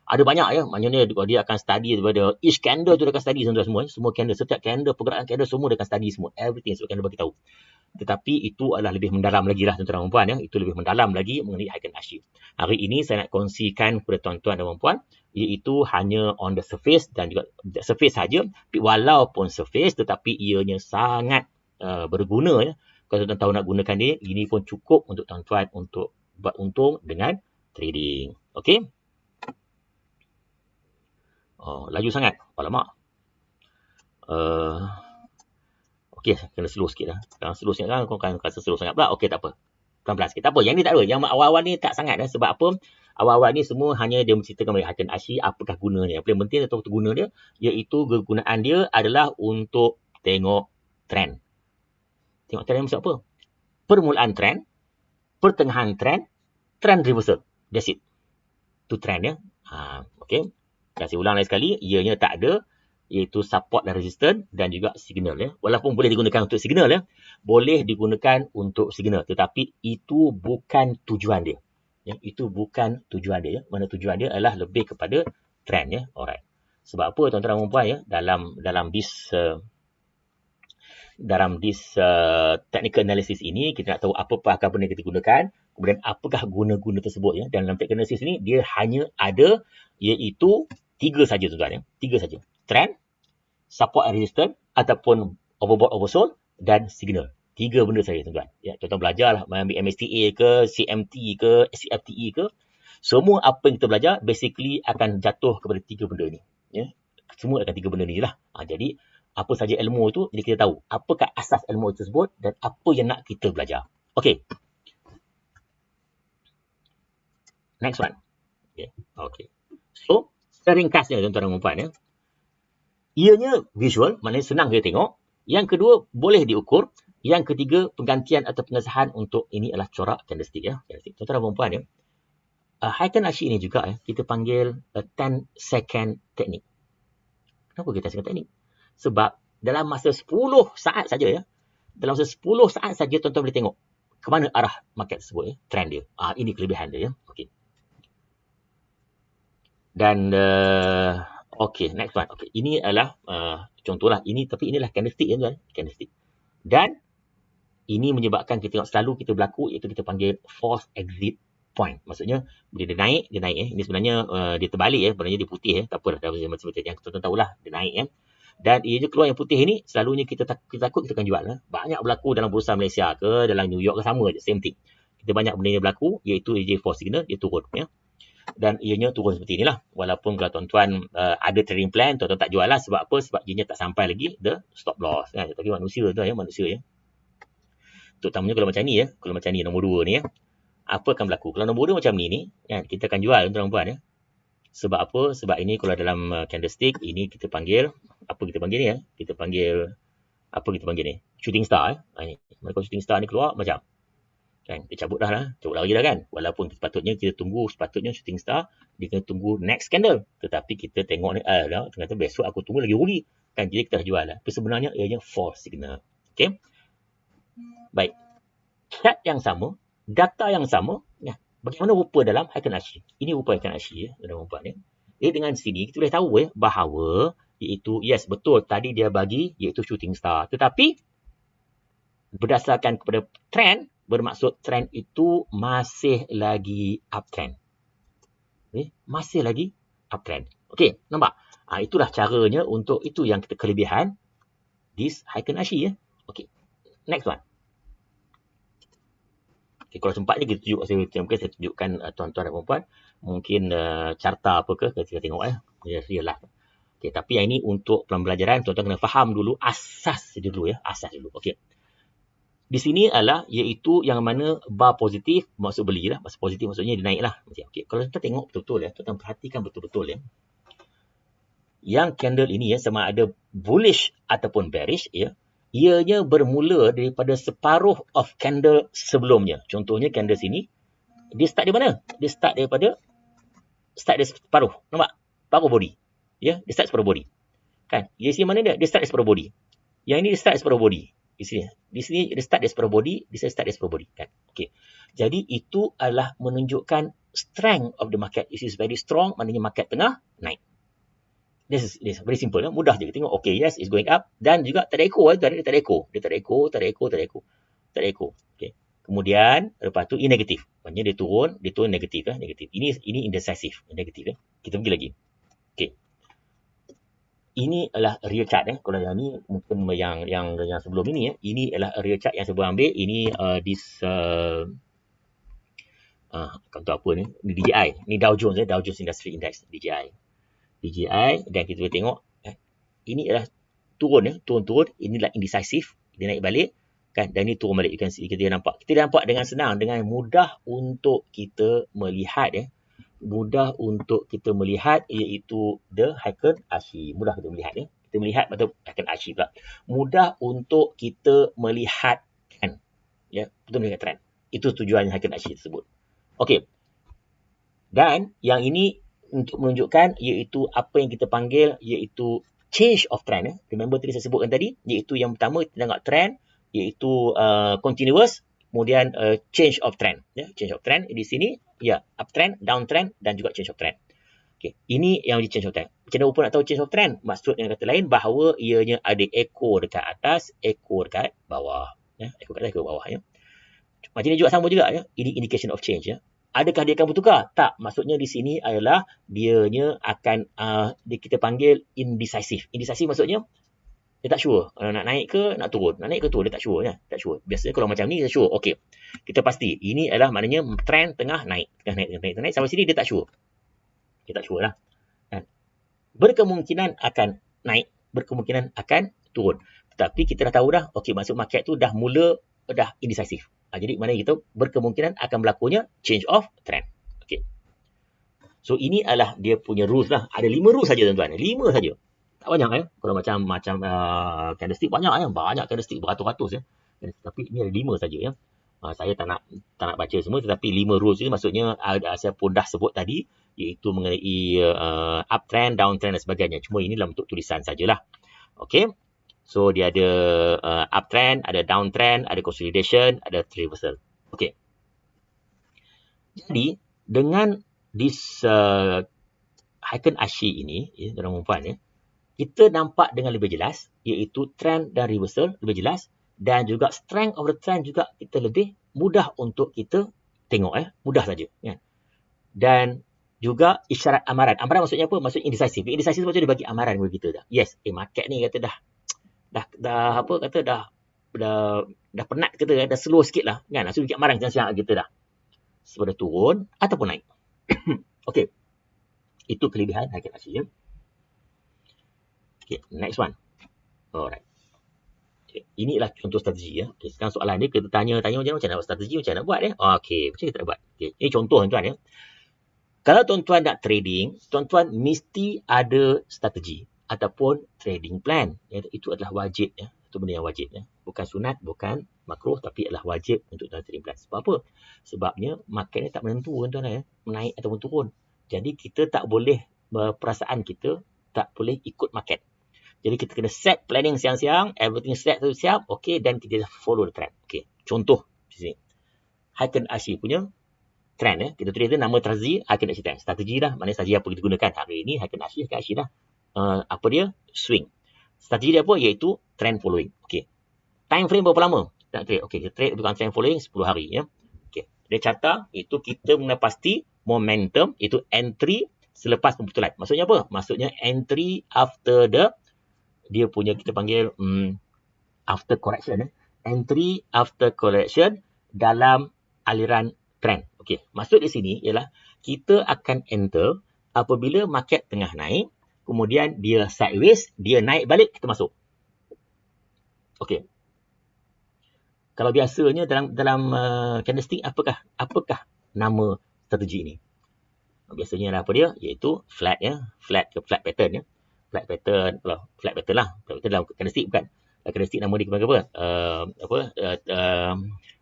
ada banyak ya. Maknanya dia akan study daripada each candle tu, dia akan study tuan-tuan semua. Semua candle, setiap candle, pergerakan candle semua dia akan study semua. Everything sebab candle bagi tahu. Tetapi itu adalah lebih mendalam lagi lah tuan-tuan dan puan ya. Itu lebih mendalam lagi mengenai Heiken Ashi. Hari ini saya nak kongsikan kepada tuan-tuan dan puan, iaitu hanya on the surface dan juga surface saja. Walaupun surface tetapi ianya sangat berguna ya. Kalau tuan-tuan tahu nak gunakan dia, ini pun cukup untuk tuan-tuan untuk buat untung dengan trading. Okey. Laju sangat. Alamak. Okey, kena slow sikit lah. Kalau slow sikit kan, kau akan rasa slow sangat pula. Okey, tak apa. Pelan-pelan sikit. Tak apa, yang ni tak ada. Yang awal-awal ni tak sangat. Sebab apa? Awal-awal ni semua hanya dia menceritakan mengenai Heiken Ashi, apakah gunanya. Yang paling penting atau guna dia, iaitu kegunaan dia adalah untuk tengok trend. Tengok trend maksud apa? Permulaan trend, pertengahan trend, trend reversal. That's it. Itu trend ya. Okey. Kasih ulang lagi sekali, ianya tak ada, iaitu support dan resistance dan juga signal ya. Walaupun boleh digunakan untuk signal ya. Boleh digunakan untuk signal, tetapi itu bukan tujuan dia. Ya, itu bukan tujuan dia ya. Mana tujuan dia adalah lebih kepada trend ya. Alright. Sebab apa tuan-tuan dan puan ya, dalam this technical analysis ini kita nak tahu apakah benda yang kita gunakan, kemudian apakah guna-guna tersebut ya. Dan dalam technical analysis ini dia hanya ada iaitu 3 saja tuan-tuan ya. 3 saja. Trend, support and resistance ataupun overbought oversold dan signal. 3 benda saja tuan-tuan. Ya, tuan-tuan belajarlah ambil MSTA ke, CMT ke, CFTE ke. Semua apa yang kita belajar basically akan jatuh kepada 3 benda ni. Ya. Semua akan 3 benda ni lah. Jadi apa saja ilmu itu, jadi kita tahu apakah asas ilmu tersebut dan apa yang nak kita belajar. Okey. Next one. Okay. So, seringkasnya tuan-tuan dan puan ya. Ianya visual, maknanya senang kita tengok. Yang kedua, boleh diukur. Yang ketiga, penggantian atau pengesahan untuk ini adalah corak candlestick ya. Tuan-tuan dan puan ya. Heiken Ashi ini juga ya, kita panggil 10 second technique. Kenapa kita 10 second technique? Sebab dalam masa 10 saat saja ya. Dalam masa 10 saat saja tuan-tuan boleh tengok ke mana arah market tersebut ya, trend dia. Ini kelebihan dia ya. Okey. Dan okey, next one. Okey, ini adalah contohlah ini, tapi inilah candlestick ya tuan, candlestick. Dan ini menyebabkan kita tengok selalu kita berlaku, iaitu kita panggil false exit point. Maksudnya bila dia naik ya. Ini sebenarnya dia terbalik ya, sebenarnya dia putih ya. Tak apa dah macam yang tuan-tuan tahulah, dia naik ya. Dan ia je keluar yang putih ini, selalunya kita takut kita akan jual ya. Banyak berlaku dalam bursa Malaysia ke, dalam New York ke, sama je, same thing. Kita banyak benda yang berlaku, iaitu dia false signal, dia turun ya. Dan ianya turun seperti inilah. Walaupun kalau tuan-tuan ada trading plan, tuan-tuan tak jual lah. Sebab apa? Sebab ianya tak sampai lagi the stop loss. Tapi manusia tu ya, manusia ya. Terutamanya kalau macam ni ya. Kalau macam ni nombor 2 ni ya. Apa akan berlaku? Kalau nombor 2 macam ni ya, kita akan jual tuan-tuan puan ya. Sebab apa? Sebab ini kalau dalam candlestick, ini kita panggil, apa kita panggil ni ya? Kita panggil, apa kita panggil ni? Shooting star ya. Kalau shooting star ni keluar macam kan, dia cabut dah lah, cabut lagi dah kan. Walaupun sepatutnya shooting star dia kena tunggu next candle, tetapi kita tengok ni ternyata besok aku tunggu lagi rugi kan, jadi kita dah jual lah. Tapi sebenarnya ianya false signal. Okey, baik, chart yang sama, data yang sama ya. Bagaimana rupa dalam Heiken Ashi? Ini rupa Heiken Ashi ya, dalam rupa ni. Dengan sini kita boleh tahu ya bahawa iaitu yes, betul tadi dia bagi iaitu shooting star, tetapi berdasarkan kepada trend, bermaksud trend itu masih lagi uptrend. Masih lagi uptrend. Okey, nampak? Itulah caranya untuk, itu yang kita kelebihan this Heiken Ashi ya. Okey. Next one. Okay, kalau sempat ni kita saya tunjukkan tuan-tuan dan puan-puan, mungkin carta apa ke kita tengok ya. Real lah. Okey, tapi yang ini untuk pembelajaran, tuan-tuan kena faham dulu asas dulu ya, asas dulu. Okey. Di sini adalah iaitu yang mana bar positif maksud beli lah. Maksud positif maksudnya dia naik lah. Okay. Kalau kita tengok betul-betul ya, kita perhatikan betul-betul ya. Yang candle ini ya, sama ada bullish ataupun bearish ya, ianya bermula daripada separuh of candle sebelumnya. Contohnya candle sini, dia start dari mana? Dia start dari separuh. Nampak? Separuh body. Ya, dia start separuh body. Kan? Di sini mana dia? Dia start as per body. Yang ini dia start as per body. Di sini dia start as per body, di sini start as per body. Kan? Okay. Jadi itu adalah menunjukkan strength of the market. This is very strong, maknanya market tengah naik. This is very simple. Mudah je. Tengok, okay, yes, it's going up. Dan juga tak ada echo. Dia tak ada echo. Dia tak ada echo, tak ada echo, tak ada echo. Tak ada echo. Okay. Kemudian, lepas tu, ini negatif. Maksudnya dia turun negatif. Negatif. Ini indecisive. Negatif. Kita pergi lagi. Okay. Ini adalah real chart. Kalau yang ni, mungkin yang sebelum ini. Ini adalah real chart yang saya boleh ambil. Ini contoh apa ni? Ini DJI. Ini Dow Jones. Dow Jones Industry Index. DJI. Dan kita boleh tengok ini adalah turun. Ini adalah indecisive, dia naik balik kan, dan ini turun balik. You can see, kita nampak dengan senang, dengan mudah untuk kita melihat iaitu the Heiken Ashi. Mudah kita melihat kita melihat atau Heiken Ashi pula. Mudah untuk kita melihat trend. Betul melihat trend. Itu tujuan Heiken Ashi tersebut. Okey. Dan yang ini untuk menunjukkan iaitu apa yang kita panggil iaitu change of trend. Remember tadi saya sebutkan tadi, iaitu yang pertama kita tengok trend iaitu continuous, kemudian change of trend. Change of trend di sini uptrend, downtrend dan juga change of trend. Okay. Ini yang di change of trend. Macam mana nak tahu change of trend? Maksud dengan kata lain bahawa ianya ada echo dekat atas, echo dekat bawah. Echo dekat atas, echo bawah. Macam ni juga sama juga. Ini indication of change. Adakah dia akan bertukar? Tak. Maksudnya di sini adalah dianya akan kita panggil indecisive. Indecisive maksudnya dia tak sure. Nak naik ke nak turun. Nak naik ke turun dia tak sure. Tak sure. Biasanya kalau macam ni dia sure. Okey. Kita pasti. Ini adalah maknanya trend tengah naik. Tengah naik. Sampai sini dia tak sure. Dia tak sure lah. Berkemungkinan akan naik. Berkemungkinan akan turun. Tetapi kita dah tahu dah. Okey, maksud market tu dah indecisive. Jadi mana kita berkemungkinan akan berlakunya change of trend. Okay. So ini adalah dia punya rules lah. Ada 5 rules saja tuan-tuan. 5 saja. Tak banyak Kalau macam candlestick banyak Banyak candlestick beratus-ratus Tapi ini ada 5 saja Saya tak nak baca semua, tetapi 5 rules ni maksudnya saya pun dah sebut tadi, iaitu mengenai uptrend, downtrend dan sebagainya. Cuma ini dalam bentuk tulisan sajalah. Okey. So dia ada uptrend, ada downtrend, ada consolidation, ada reversal. Okey. Jadi dengan this Heiken Ashi ini, dalam umpan kita nampak dengan lebih jelas, iaitu trend dan reversal lebih jelas, dan juga strength of the trend juga kita lebih mudah untuk kita tengok. Mudah saja. Dan juga isyarat amaran. Amaran maksudnya apa? Maksudnya indecisive. Indecisive maksudnya dia bagi amaran kepada kita dah. Yes, market ni kata dah penat kita, dah slow sikit lah kan. Langsung bikin amaran siang-siang kita dah. Sepada turun ataupun naik. Okey. Itu kelebihan Heiken Ashi. Okay, next one. Alright. Okay, inilah contoh strategi. Okay, sekarang soalan dia, kita tanya macam nak buat strategi, macam nak buat. Okey, macam kita nak buat. Okay, ini contoh tuan-tuan. Kalau tuan-tuan nak trading, tuan-tuan mesti ada strategi ataupun trading plan. Itu adalah wajib. Itu benda yang wajib. Bukan sunat, bukan makruh, tapi adalah wajib untuk trading plan. Sebab apa? Sebabnya market ni tak menentu tuan-tuan, naik ataupun turun. Jadi kita tak boleh, perasaan kita tak boleh ikut market. Jadi kita kena set planning siang-siang, everything set siap, okey, dan kita follow the trend. Okey, contoh di sini. Heiken Ashi punya trend. Kita tulis dia nama strategi Heiken Ashi trend. Strategi dah, mana strategi apa kita gunakan hari ini, Heiken Ashi dah. Apa dia? Swing. Strategi dia apa? Iaitu trend following. Okey. Time frame berapa lama nak trade? Okey, kita trade bukan trend following 10 hari. Okey. Dia catat, itu kita kena pasti momentum, itu entry selepas pembetulan. Maksudnya apa? Maksudnya entry after dia punya, kita panggil after correction. Entry after correction dalam aliran trend. Okey, maksud di sini ialah kita akan enter apabila market tengah naik, kemudian dia sideways, dia naik balik, kita masuk. Okey. Kalau biasanya dalam candlestick, apakah nama strategi ini? Biasanya apa dia? Iaitu flat, flat ke flat pattern. Flat pattern lah. Flat pattern dalam candlestick bukan. Candlestick nama dia panggil apa?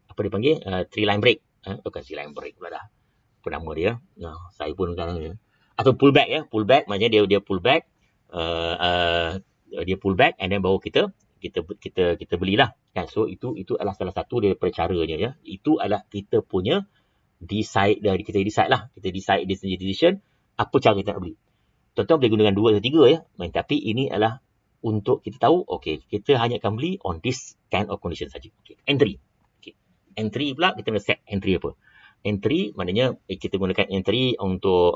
Apa dia panggil? Three line break. Bukan three line break pula dah. Apa nama dia? Saya pun atau pullback. Pullback maknanya dia pullback dia pull back and then baru kita belilah kan. So itu adalah salah satu daripada caranya ya. Itu adalah kita punya decide lah, kita decide decision apa cara kita nak beli. Tuan-tuan boleh gunakan 2 atau 3 ya. Tapi ini adalah untuk kita tahu okey, kita hanya akan beli on this kind of condition saja. Okey, entry. Okey. Entry pula kita nak set entry apa? Entry maknanya kita gunakan entry untuk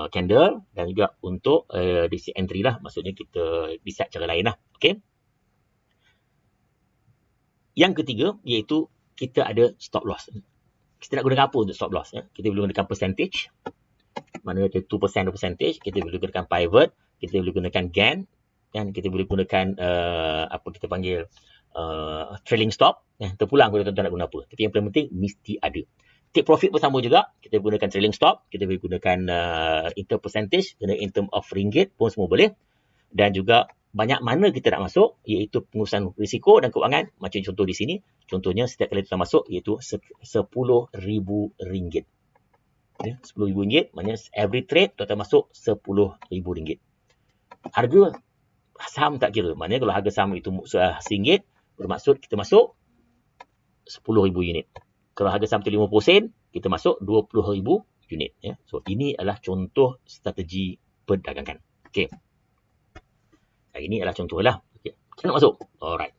candle dan juga untuk entry lah, maksudnya kita decide cara lain lah. Okey. Yang ketiga iaitu kita ada stop loss. Kita nak gunakan apa untuk stop loss ya? Kita boleh gunakan percentage. Maknanya 2% percentage, kita boleh gunakan pivot, kita boleh gunakan GAN dan kita boleh gunakan apa kita panggil trailing stop. Terpulang kalau tuan-tuan nak guna apa. Tapi yang paling penting mesti ada. Take profit pun sama juga. Kita gunakan trailing stop. Kita boleh gunakan in term percentage. In term of ringgit pun semua boleh. Dan juga banyak mana kita nak masuk. Iaitu pengurusan risiko dan keuangan. Macam contoh di sini. Contohnya setiap kali kita masuk. Iaitu RM10,000. Ya, RM10,000. Maknanya every trade tuan-tuan masuk RM10,000. Harga saham tak kira. Maknanya kalau harga saham itu RM1. Bermaksud kita masuk 10,000 unit. Kalau harga saham tu 50 sen, kita masuk 20,000 unit. Ya. So, ini adalah contoh strategi perdagangan. Okey. Ini adalah contoh lah. Okay. Kita nak masuk. Alright.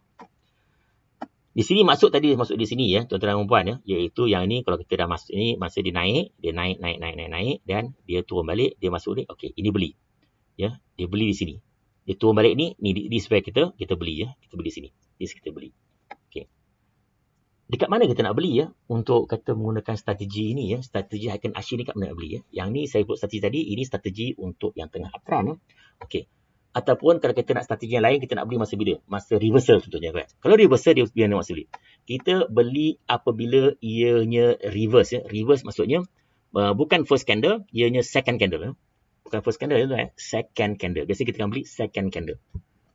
Di sini masuk di sini ya, tuan-tuan dan puan ya. Iaitu yang ini, kalau kita dah masuk ini, masa dia naik. Dan dia turun balik, dia masuk ni. Okey, ini beli. Ya, dia beli di sini. Dia turun balik ni di sebelah kita beli ya. Kita beli di sini. Kita beli. Dekat mana kita nak beli ya untuk kata menggunakan strategi ini ya, strategi Heiken Ashi ni kat mana nak beli ya. Yang ni saya buat strategi tadi, ini strategi untuk yang tengah uptrend ya. Okey. Ataupun kalau kita nak strategi yang lain, kita nak beli masa bila? Masa reversal contohnya kan. Kalau reversal dia bila masa beli. Kita beli apabila ianya reverse ya. Reverse maksudnya bukan first candle, ianya second candle ya. Bukan first candle ya, second candle. Biasanya kita akan beli second candle.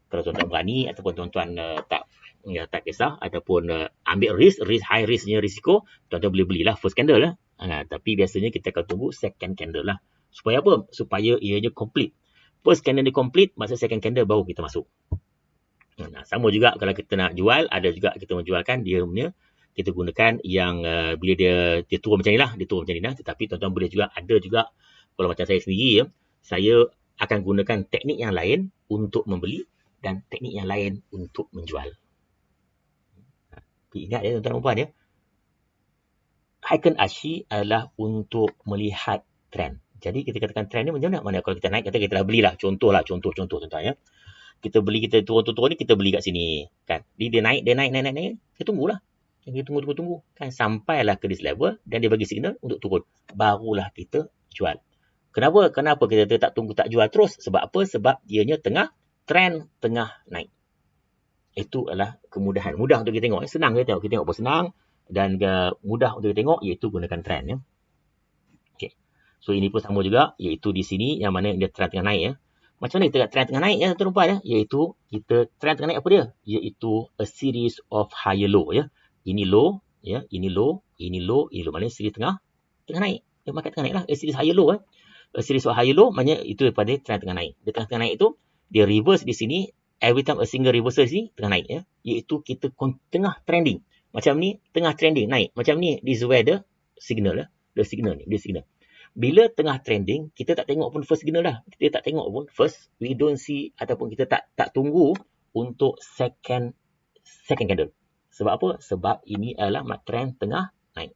Kalau tuan-tuan berani ataupun tuan-tuan tak kisah ataupun ambil high risknya risiko, tuan-tuan boleh belilah first candle lah. Tapi biasanya kita akan tunggu second candle lah. Supaya apa? Supaya ianya complete. First candle dia complete, masa second candle baru kita masuk. Sama juga kalau kita nak jual, ada juga kita menjualkan dia punya, kita gunakan yang bila dia turun macam ni lah, Tetapi tuan-tuan boleh juga, ada juga kalau macam saya sendiri ya, saya akan gunakan teknik yang lain untuk membeli dan teknik yang lain untuk menjual. Ingat ya tuan-tuan dan puan ya. Heiken Ashi adalah untuk melihat trend. Jadi kita katakan trend ni macam mana? Kalau kita naik, kata kita dah belilah. Contoh tuan-tuan ya. Kita beli, kita turun ni, kita beli kat sini. Kan? Dia naik. Kita tunggulah. Kita tunggu. Kan? Sampailah ke this level dan dia bagi signal untuk turun. Barulah kita jual. Kenapa kita tak tunggu, tak jual terus? Sebab apa? Sebab dianya trend tengah naik. Itu adalah kemudahan. Mudah untuk kita tengok. Senang kita tengok. Kita tengok pun senang. Dan mudah untuk kita tengok iaitu gunakan trend. Ya. Okay. So ini pun sama juga. Iaitu di sini yang mana dia trend tengah naik. Ya. Macam mana kita trend tengah naik ya tuan-tuan ya? Iaitu kita trend tengah naik apa dia? Iaitu a series of higher low. Ya. Ini low. Ya. Ini low. Maknanya series tengah naik. Ya, market tengah naik lah. A series higher low. A series of higher low maknanya itu daripada trend tengah naik. Dia tengah naik itu dia reverse di sini. Every time a single reversal sini tengah naik ya, iaitu kita tengah trending. Macam ni tengah trending naik. Macam ni this is where the signal lah. The signal. Bila tengah trending, kita tak tengok pun first signal dah. Kita tak tengok pun first, we don't see ataupun kita tak tunggu untuk second candle. Sebab apa? Sebab ini adalah trend tengah naik.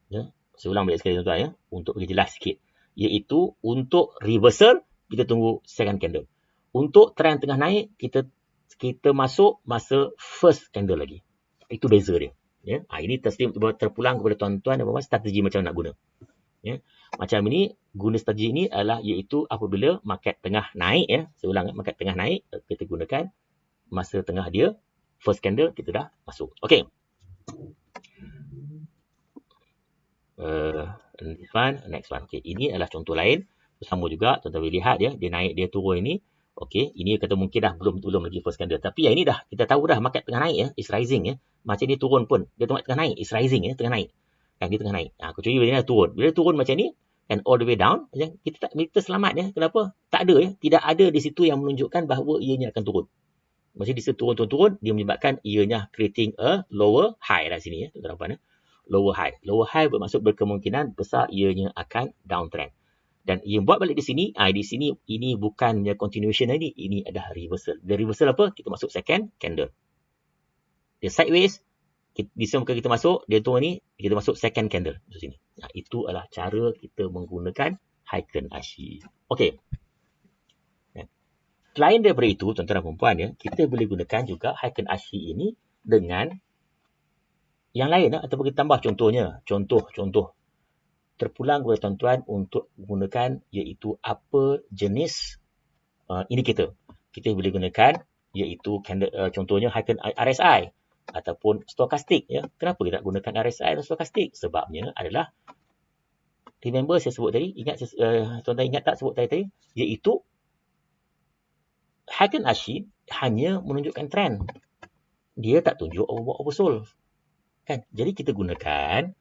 Ya, saya ulang balik sekali tuan-tuan ya, untuk bagi jelas sikit. Iaitu untuk reversal kita tunggu second candle. Untuk trend tengah naik, kita masuk masa first candle lagi. Itu beza dia. Ya. Ini terpulang kepada tuan-tuan dan puan-puan strategi macam nak guna. Ya. Macam ini, guna strategi ini adalah iaitu apabila market tengah naik. Ya. Saya ulang, market tengah naik, kita gunakan masa tengah dia, first candle, kita dah masuk. Okey. Next one. Okay. Ini adalah contoh lain. Sama juga, tuan-tuan boleh lihat dia naik, dia turun ini. Okey, ini kata mungkin dah belum lagi first candle. Tapi yang ini dah, kita tahu dah market tengah naik ya, is rising ya. Macam dia turun pun, dia tengah naik, is rising ya, tengah naik. Kan dia tengah naik. Kecuali bila dia turun. Bila turun macam ni, and all the way down, ya, kita selamat ya. Kenapa? Tak ada ya. Tidak ada di situ yang menunjukkan bahawa ianya akan turun. Maksudnya di situ turun, dia menyebabkan ianya creating a lower high lah sini ya, tuan-tuan ya. Lower high. Lower high bermaksud berkemungkinan besar ianya akan downtrend. Dan yang buat balik di sini ini bukannya continuation lagi, ini adalah reversal. The reversal apa? Kita masuk second candle. Dia sideways, disebabkan kita masuk, dia turun ni, kita masuk second candle di sini. Nah, itu adalah cara kita menggunakan Heiken Ashi. Okey. Selain daripada itu, tuan-tuan dan puan ya, kita boleh gunakan juga Heiken Ashi ini dengan yang lain ataupun kita tambah contohnya. Contoh terpulang kepada tuan-tuan untuk menggunakan iaitu apa jenis indikator. Kita boleh gunakan iaitu contohnya Heiken RSI ataupun stokastik ya. Kenapa kita nak gunakan RSI dan stokastik? Sebabnya adalah remember saya sebut tadi, tuan-tuan ingat tak sebut tadi iaitu Heiken Ashi hanya menunjukkan trend. Dia tak tunjuk overbought oversold. Kan? Jadi kita gunakan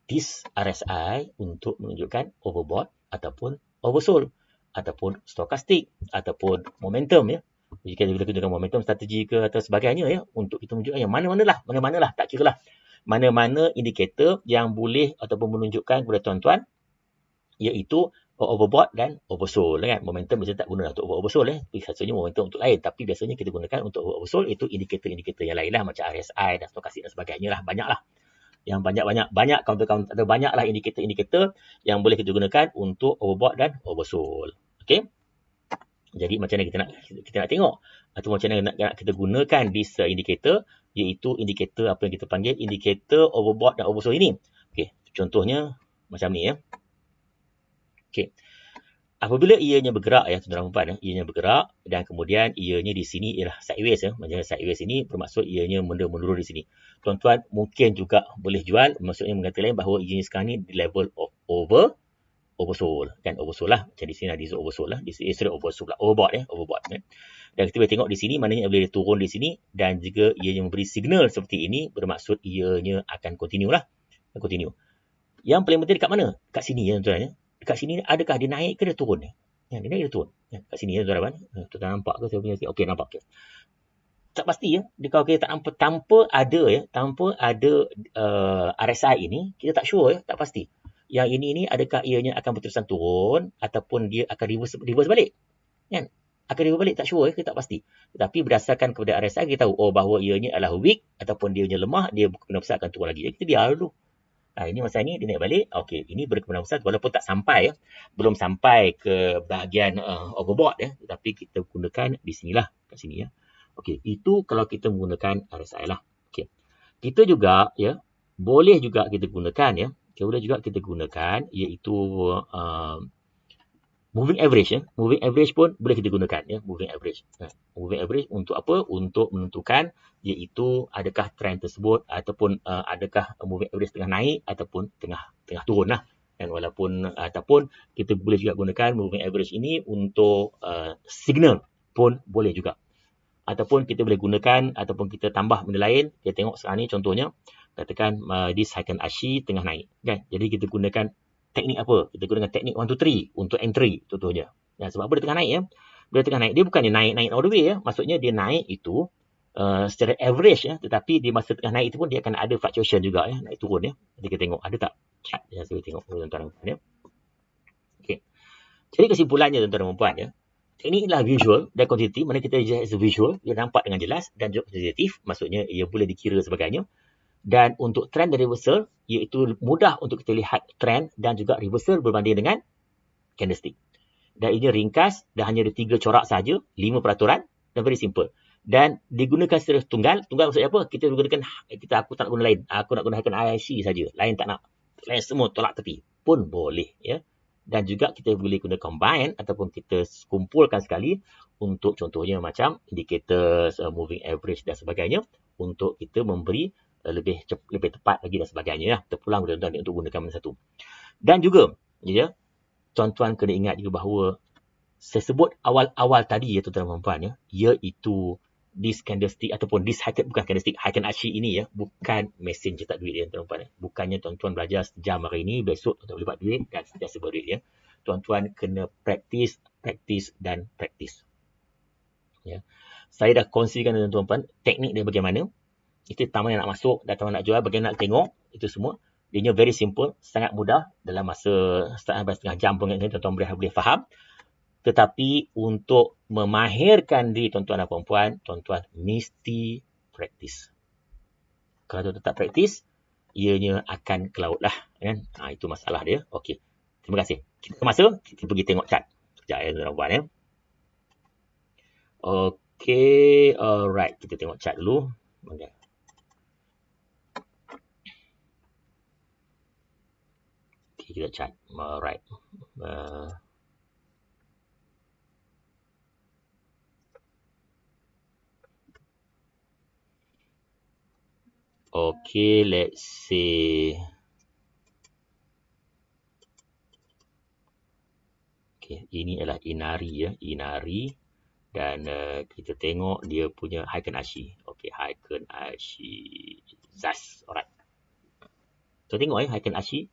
this RSI untuk menunjukkan overbought ataupun oversold ataupun stokastik ataupun momentum ya. Jika kita gunakan momentum strategi ke atau sebagainya ya untuk kita menunjukkan yang mana-manalah tak kira lah. Mana-mana indikator yang boleh ataupun menunjukkan kepada tuan-tuan iaitu overbought dan oversold kan. Momentum biasanya tak guna untuk oversold biasanya momentum untuk lain, tapi biasanya kita gunakan untuk oversold itu indikator-indikator yang lain lah macam RSI dan stokastik dan sebagainya lah, banyaklah. Yang banyak counter-counter ada banyaklah indikator-indikator yang boleh kita gunakan untuk overbought dan oversold. Okey. Jadi macam mana kita nak tengok atau macam mana nak kita gunakan this indikator iaitu indikator apa yang kita panggil indikator overbought dan oversold ini. Okey, contohnya macam ni ya. Okey. Apabila ianya bergerak ya tuan-tuan dan puan ya, ianya bergerak dan kemudian ianya di sini ialah sideways ya. Maksudnya sideways ini bermaksud ianya menurun di sini. Tuan-tuan mungkin juga boleh jual, maksudnya mengatakan lain bahawa ianya sekarang ni di level of oversold kan, oversold lah. Macam di sini ada oversold lah. Di sini oversold lah, overbought kan. Dan kita boleh tengok di sini maknanya boleh turun di sini dan juga ianya memberi signal seperti ini bermaksud ianya akan continue lah. Continue. Yang paling penting dekat mana? Dekat sini ya tuan-tuan ya. Dekat sini adakah dia naik ke dia turun ni? Ya, dia naik dia turun. Ya, kat sini ya tuan-tuan. Tuan-tuan nampak ke saya punya? Okey, nampak ke? Tak pasti ya. Kalau kita tak nampak tanpa ada RSI ini, kita tak sure ya, tak pasti. Yang ini adakah ianya akan berterusan turun ataupun dia akan reverse balik? Kan? Akan reverse balik tak sure ya, kita tak pasti. Tetapi berdasarkan kepada RSI kita tahu bahawa ianya adalah weak ataupun dia lemah, dia berkemungkinan besar akan turun lagi. Jadi kita biar dulu. Ini masa ni dia naik balik. Okey, ini berkemungkinan besar walaupun tak sampai ya. Belum sampai ke bahagian overbought ya, tetapi kita gunakan di sinilah, kat sini ya. Okey, itu kalau kita menggunakan RSI lah. Okey. Kita juga ya, boleh juga kita gunakan ya. Boleh juga kita gunakan iaitu moving average ya. Moving average pun boleh kita gunakan ya, moving average. Moving average untuk apa? Untuk menentukan iaitu adakah trend tersebut ataupun adakah moving average tengah naik ataupun tengah turun lah. Dan ataupun kita boleh juga gunakan moving average ini untuk signal pun boleh juga. Ataupun kita boleh gunakan ataupun kita tambah benda lain. Kita tengok sekarang ni contohnya katakan this Heiken Ashi tengah naik kan. Jadi kita gunakan teknik apa? Kita gunakan teknik 1 2 3 untuk entry contohnya. Ya, sebab apa dia tengah naik ya? Dia tengah naik, dia bukannya naik all the way ya. Maksudnya dia naik itu secara average ya, tetapi di masa tengah naik itu pun dia akan ada fluctuation juga ya, naik turun ya. Jadi kita tengok ada tak chart yang saya tengok tuan-tuan ya. Okey. Jadi kesimpulannya tuan-tuan dan puan ya. Teknik adalah visual dan quantitative. Mana kita as a visual, dia nampak dengan jelas dan juga quantitative, maksudnya ia boleh dikira sebagainya. Dan untuk trend dan reversal, iaitu mudah untuk kita lihat trend dan juga reversal berbanding dengan candlestick. Dan ini ringkas dan hanya ada 3 corak saja, 5 peraturan dan very simple. Dan digunakan secara tunggal. Tunggal maksudnya apa? Aku tak nak guna lain. Aku nak gunakan IIC saja. Lain tak nak. Lain semua tolak tepi. Pun boleh ya. Dan juga kita boleh guna combine ataupun kita kumpulkan sekali untuk contohnya macam indikator moving average dan sebagainya untuk kita memberi lebih tepat lagi dan sebagainya ya. Terpulang tuan-tuan untuk gunakan mana satu. Dan juga ya, tuan-tuan kena ingat juga bahawa saya sebut awal-awal tadi ya tuan-tuan dan puan ya, iaitu this candlestick ataupun this bukan candlestick, Heiken Ashi ini ya, bukan mesin cetak duit ya tuan-tuan. Bukannya tuan-tuan belajar sejam hari ini, besok tuan-tuan boleh buat duit dan sentiasa berduit ya. Tuan-tuan kena praktis ya. Saya dah kongsikan dengan tuan-tuan teknik dia bagaimana. Itu tamu yang nak masuk, datang nak jual, bagaimana nak tengok, itu semua. Dia very simple, sangat mudah. Dalam masa setengah jam pun tuan-tuan boleh faham. Tetapi untuk memahirkan diri tuan-tuan dan puan-puan, tuan-tuan mesti praktis. Kalau tuan-tuan tak praktis, ianya akan ke laut lah. Kan? Itu masalah dia. Okey. Terima kasih. Kita masa, kita pergi tengok chart. Sekejap ya tuan-tuan dan puan. Okey. Alright. Kita tengok chart dulu. Okay. Kita chat. Alright. Okay, let's see. Okay, ini adalah Inari ya, Inari. Dan kita tengok dia punya Heiken Ashi. Okay, Heiken Ashi Zas. Alright. So tengok Heiken Ashi.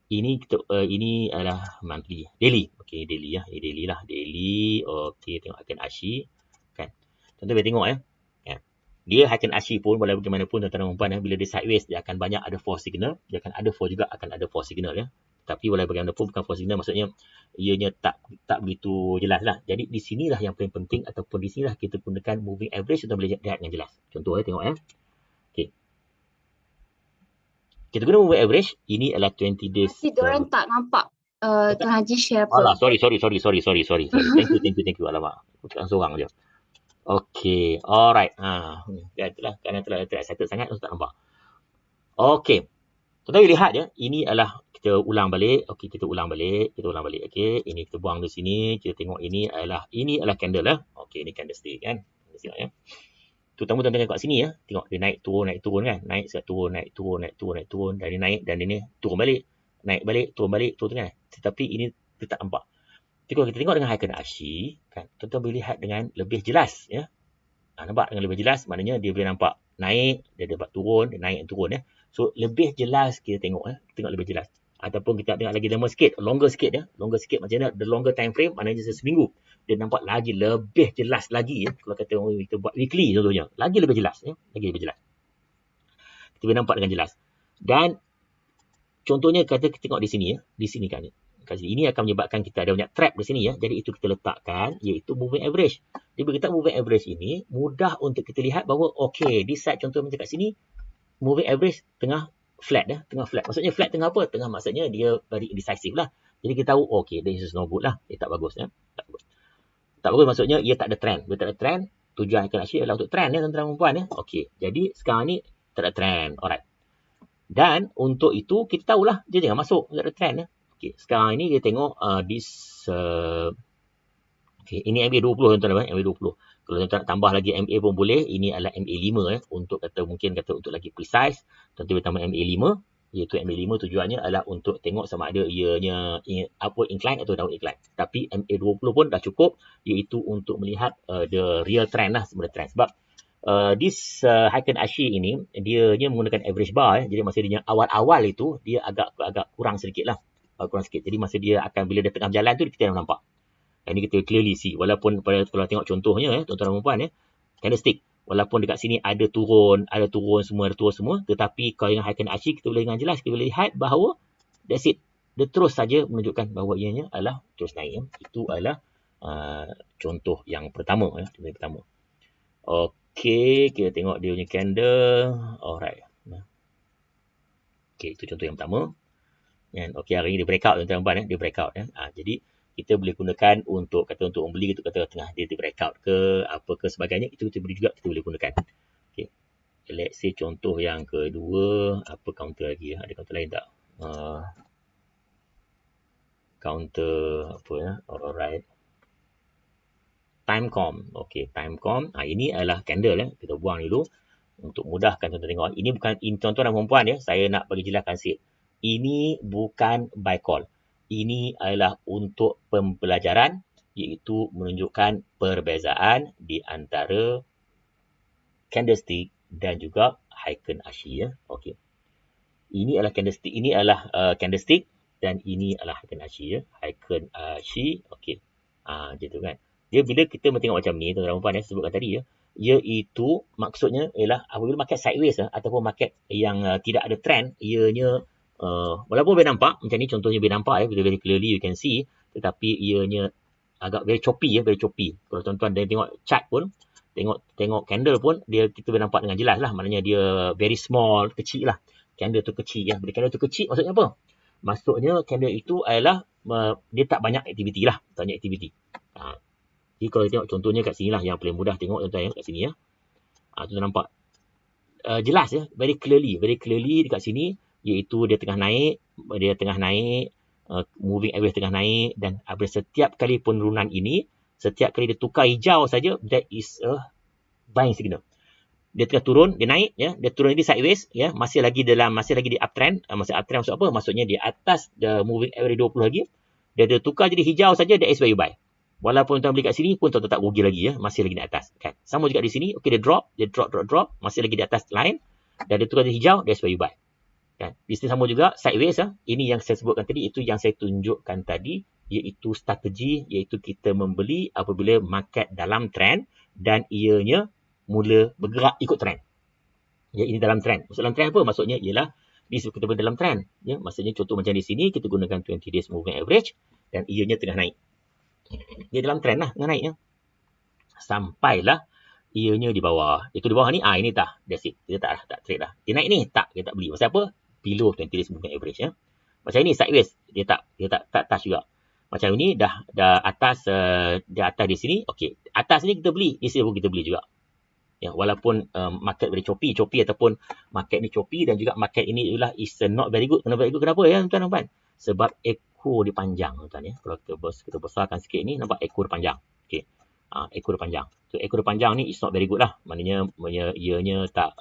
Ini ini adalah monthly, daily. Okey, daily ya. Daily lah, daily. Okey, tengok Heiken Ashi kan. Tuan-tuan boleh tengok ya. Dia Heiken Ashi pun walaupun bagaimanapun tuan-tuan dan puan bila dia sideways dia akan banyak ada fall signal, dia akan ada fall juga akan ada fall signal ya. Tapi walaupun bagaimanapun bukan fall signal maksudnya ianya tak begitu jelas lah. Jadi di sinilah yang paling penting ataupun di sinilah kita gunakan moving average untuk boleh lihat dengan jelas. Contoh tengok ya. Okey. Kita guna moving average, ini adalah 20 days. Masih diorang tak nampak Tuan Haji share apa. Alah, sorry. Thank you. Alamak. Aku tekan seorang je. Okey, alright. Itulah, kerana telah excited sangat, tak nampak. Okey. Tuan-tuan lihat ya, ini adalah kita ulang balik. Okey, kita ulang balik. Okey, ini kita buang di sini. Kita tengok ini adalah candle lah. Okey, ini candlestick kan. Tengok ya. Terutama tuan-tuan kat sini ya. Tengok dia naik turun kan. Naik sekejap turun. Dan dia naik dan ini turun balik. Naik balik, turun kan. Tetapi ini kita tak nampak. Jadi kalau kita tengok dengan Heiken Ashi, kan, tuan-tuan boleh lihat dengan lebih jelas ya. Nampak dengan lebih jelas, maknanya dia boleh nampak naik, dia dapat turun, dia naik turun ya. So lebih jelas kita tengok ya. Tengok lebih jelas. Ataupun kita tengok lagi lama sikit, longer sikit ya. Longer sikit macam mana? The longer time frame maknanya seminggu. Dia nampak lagi lebih jelas lagi ya. Kalau kita buat weekly contohnya, lagi lebih jelas ya. Lagi lebih jelas. Kita boleh nampak dengan jelas. Dan contohnya kata kita tengok di sini ya. Di sini kan. Ini akan menyebabkan kita ada banyak trap di sini ya. Jadi itu kita letakkan iaitu moving average. Jadi bila kita moving average ini mudah untuk kita lihat bahawa okey, di side contoh macam kat sini moving average tengah flat ya, tengah flat. Maksudnya flat tengah apa? Tengah maksudnya dia very indecisive lah. Jadi kita tahu okey, this is no good lah. Dia tak bagus ya. Tak bagus maksudnya ia tak ada trend. Bila tak ada trend, tujuan Heiken Ashi adalah untuk trend ya tuan-tuan dan puan ya. Okey. Jadi sekarang ni tak ada trend. Alright. Dan untuk itu kita tahulah dia jangan masuk, tak ada trend ya. Okey, sekarang ini kita tengok okey, ini MA20 tuan-tuan ya, MA20. Kalau tuan-tuan nak tambah lagi MA pun boleh. Ini adalah MA5 ya untuk untuk lagi precise. Tuan-tuan boleh tambah MA5 iaitu MA5 tujuannya adalah untuk tengok sama ada ianya upward incline atau downward incline. Tapi MA20 pun dah cukup iaitu untuk melihat the real trend lah, sebenarnya trend. Sebab this Heiken Ashi ini dia menggunakan average bar ya. Jadi masa dia awal-awal itu dia agak kurang sedikit lah. Kurang sikit. Jadi masa dia akan bila dia tengah berjalan tu kita dah nampak. Ini kita clearly see. Walaupun kalau tengok contohnya ya, tuan-tuan dan puan ya, candlestick. Walaupun dekat sini ada turun semua, tetapi kalau dengan Heiken Ashi kita boleh dengan jelas kita boleh lihat bahawa that's it. Dia terus saja menunjukkan bahawa ianya adalah terus naik ya. Itu adalah contoh yang pertama ya, Okey, kita tengok dia punya candle. Alright. Okey, itu contoh yang pertama. Dan okey, hari ni dia breakout tuan-tuan dan puan ya, dia breakout ya. Jadi kita boleh gunakan untuk membeli gitu, kata tengah dia breakout ke apa ke sebagainya, itu kita boleh gunakan. Okey. Let's say contoh yang kedua, apa counter lagi ya? Ada counter lain tak? Counter apa ya? Alright. Timecom. Okey, Timecom. Ini adalah candle ya. Kita buang dulu untuk mudahkan tuan-tuan tengok. Ini bukan tuan-tuan dan puan ya. Saya nak bagi jelaskan sikit. Ini bukan buy call. Ini adalah untuk pembelajaran iaitu menunjukkan perbezaan di antara candlestick dan juga Heiken Ashi ya. Okey. Ini adalah candlestick, candlestick dan ini adalah Heiken Ashi ya. Heiken Ashi. Okey. Gitu kan. Dia bila kita tengok macam ni tuan-tuan dan puan sebutkan tadi ya, iaitu maksudnya ialah apabila market sideways ataupun market yang tidak ada trend, ianya walaupun boleh nampak macam ni, contohnya boleh nampak very clearly you can see, tetapi ianya agak very choppy ya, very choppy. Kalau tuan-tuan dia tengok chart pun, tengok candle pun, kita boleh nampak dengan jelas lah, maknanya dia very small, kecil lah. Candle tu kecil ya. Bila candle tu kecil maksudnya apa? Maksudnya candle itu adalah dia tak banyak aktiviti lah, tak banyak aktiviti. Jadi kalau tengok contohnya kat sini lah yang paling mudah tengok tuan-tuan kat sini ya. Tuan nampak jelas ya, very clearly dekat sini, iaitu dia tengah naik, moving average tengah naik, dan apabila setiap kali penurunan ini, setiap kali dia tukar hijau saja, that is a buying signal. Dia tengah turun, dia naik ya, dia turun ini sideways ya, masih lagi di uptrend. Masih uptrend maksud apa? Maksudnya di atas the moving average 20 lagi. Dia tukar jadi hijau saja, that is where you buy. Walaupun tuan beli kat sini pun tuan tak rugi lagi ya, masih lagi di atas kan. Sama juga di sini, okey dia drop, masih lagi di atas line, dan dia tukar jadi hijau, that's where you buy. Kan? Di sini sama juga sideways ya. Ini yang saya sebutkan tadi, itu yang saya tunjukkan tadi, iaitu strategi, iaitu kita membeli apabila market dalam trend dan ianya mula bergerak ikut trend. Ya, ini dalam trend. Maksud dalam trend apa? Maksudnya ialah kita berada dalam trend. Ya, maksudnya contoh macam di sini kita gunakan 20 days moving average dan ianya tengah naik. Dia dalam trend lah, tengah naik ya. Sampailah ianya di bawah. Itu di bawah ni, ini dah. That's it. Kita tak trade dah. Dia naik ni, kita tak beli. Pasal apa? Below 20 days moving average ya. Macam ini sideways, dia tak touch juga. Macam ini dah atas di sini. Okey, atas ni kita beli, di sini pun kita beli juga. Ya, walaupun market very choppy ataupun market ni choppy dan juga market ini ialah is not very good. Kenapa ya tuan-tuan? Sebab ekor dia panjang tuan-tuan ya. Kalau kita besarkan sikit ni, nampak ekor dia panjang. Okey. Ekor dia panjang. So ekor dia panjang ni is not very good lah. Maknanya ianya tak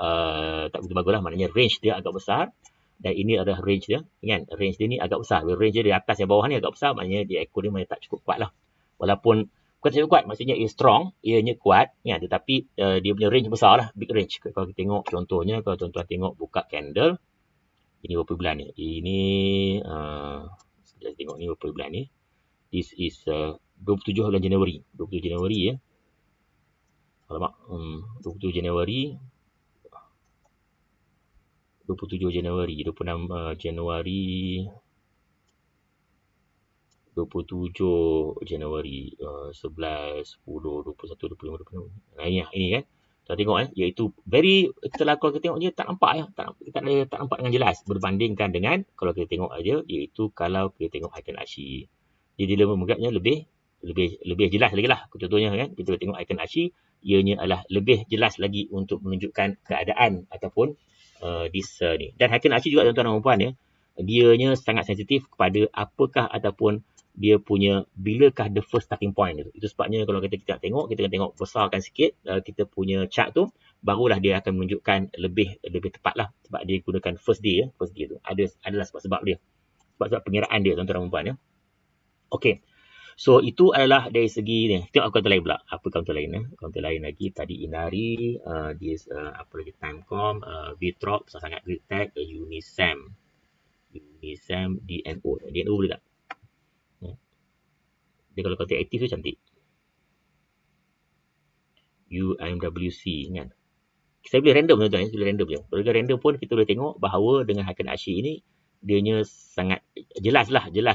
begitu bagus lah. Maknanya range dia agak besar. Dan ini adalah range dia, kan? Range dia ni agak besar. Range dia di atas yang bawah ni agak besar, maknanya dia ekor dia tak cukup kuat lah. Walaupun bukan cukup kuat, maksudnya ia strong, ianya kuat, ya, tetapi dia punya range besar lah, big range. Kalau kita tengok contohnya, kalau tuan-tuan tengok buka candle, ini berapa bulan ni? Ini, sekejap tengok ni berapa bulan ni. This is 27 bulan Januari. 27 Januari ya. Alamak, 27 Januari. 26 Januari, 27 Januari, 11, 10, 21, 25, 26. Ini kan. Kita tengok iaitu very, kalau kita tengok je tak nampak ya, tak nampak dengan jelas berbandingkan dengan kalau kita tengok aja, iaitu kalau kita tengok Heiken Ashi. Jadi dia memegangnya lebih jelas lagi lah. Contohnya kan, kita tengok Heiken Ashi, ianya adalah lebih jelas lagi untuk menunjukkan keadaan ataupun ni. Dan Heiken Ashi juga tuan-tuan dan puan ya, dianya sangat sensitif kepada apakah ataupun dia punya bilakah the first starting point itu. Itu sebabnya kalau kita nak tengok, kita tengok besarkan sikit kita punya chart tu, barulah dia akan menunjukkan lebih tepat lah, sebab dia gunakan first day tu. Adalah sebab dia. Sebab pengiraan dia tuan-tuan dan puan ya. Okey. So itu adalah dari segi ni. Tengok kaunter lain pula. Apa kaunter lain Kaunter lain lagi tadi Inari, apa lagi Timecom, Vitrop, sangat Greattech, Unisem, DNO boleh tak? Dia kalau kaunter aktif tu cantik. UMWC kan. Saya boleh random tuan-tuan, boleh random je. Kalau random pun kita boleh tengok bahawa dengan Heiken Ashi ini dianya sangat jelas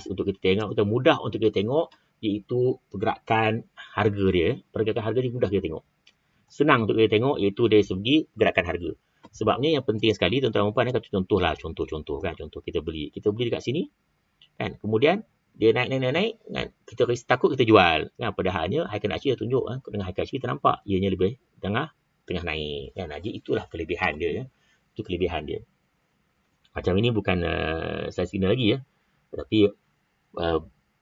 untuk kita tengok, kita mudah untuk kita tengok, iaitu pergerakan harga dia. Pergerakan harga ni mudah kita tengok. Senang untuk kita tengok, iaitu dari segi gerakan harga. Sebabnya yang penting sekali tuan-tuan dan puan, contoh kan, contoh kita beli dekat sini kan, kemudian dia naik kan, kita takut kita jual kan, padahalnya Heiken Ashi dah tunjuk dengan Heiken Ashi kita nampak ianya lebih tengah naik kan. Jadi itulah kelebihan dia ya. Itu kelebihan dia. Macam ini bukan sell signal lagi ya, tetapi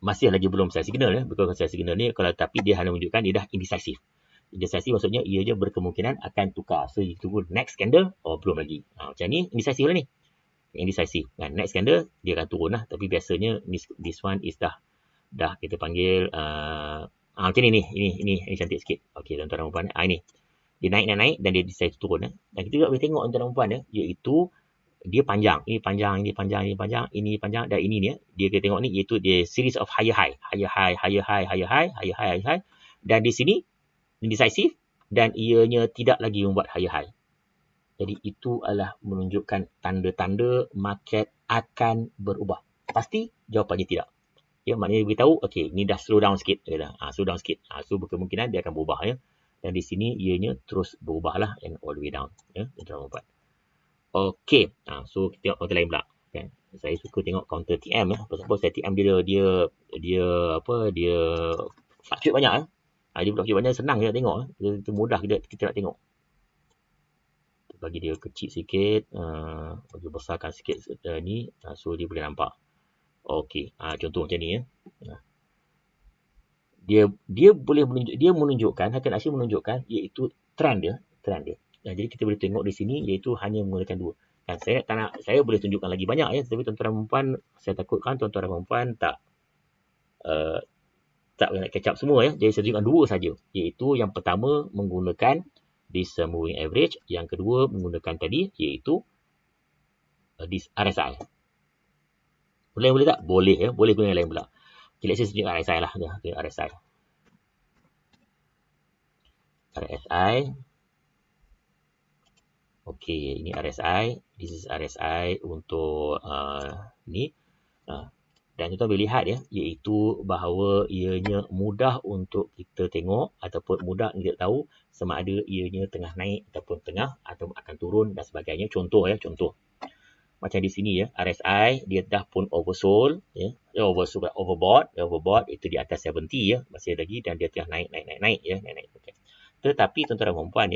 masih lagi belum sell signal ya. Bukan sell signal ni, tapi dia hanya menunjukkan dia dah indecisive. Indecisive maksudnya ia je berkemungkinan akan tukar. So you tunggu next candle, belum lagi. Macam ni indecisive lah ni. Indecisive kan. Next candle dia akan turun lah, tapi biasanya this one is dah kita panggil macam ni cantik sikit. Okey tuan-tuan dan puan, ini Dia naik dan dia decide turun. Dan kita juga boleh tengok tuan-tuan dan puan iaitu dia panjang, ini panjang, ini panjang, ini panjang, ini panjang, dan ini dia kita tengok ni iaitu dia series of higher high, higher high, higher high, higher high, higher high, higher high. Dan di sini indecisive dan ianya tidak lagi membuat higher high. Jadi itu adalah menunjukkan tanda-tanda market akan berubah. Pasti jawapannya tidak. Ya, maknanya beritahu, okey, ni dah slow down sikit. Slow down sikit. So berkemungkinan dia akan berubah ya. Dan di sini ianya terus berubahlah and all the way down. Ya, tuan-tuan. Okey. So kita tengok counter lain pula. Kan? Saya suka tengok counter TM Pasal saya TM dia fluctuate banyak Dia fluctuate banyak, senang kita tengok Itu mudah kita nak tengok. Bagi dia kecil sikit, bagi besarkan sikit ni, so dia boleh nampak. Okey, contoh macam ni Dia boleh menunjukkan, Hakan Ashir menunjukkan iaitu trend dia. Jadi kita boleh tengok di sini iaitu hanya menggunakan dua. Kan saya boleh tunjukkan lagi banyak tapi tuan-tuan dan puan, saya takutkan tuan-tuan dan puan tak nak catch up semua Jadi saya tunjukkan dua saja. Iaitu yang pertama menggunakan this moving average, yang kedua menggunakan tadi iaitu this RSI. Boleh tak? Boleh boleh guna yang lain pula. Okay, let's say tunjuk RSI lah. RSI. Okey, ini RSI. This is RSI untuk ni. Dan kita boleh lihat iaitu bahawa ianya mudah untuk kita tengok ataupun mudah kita tahu sama ada ianya tengah naik ataupun akan turun dan sebagainya. Contoh. Macam di sini RSI dia dah pun oversold overbought itu di atas 70 masih lagi dan dia tengah naik. Okay. Tetapi tuan-tuan dan puan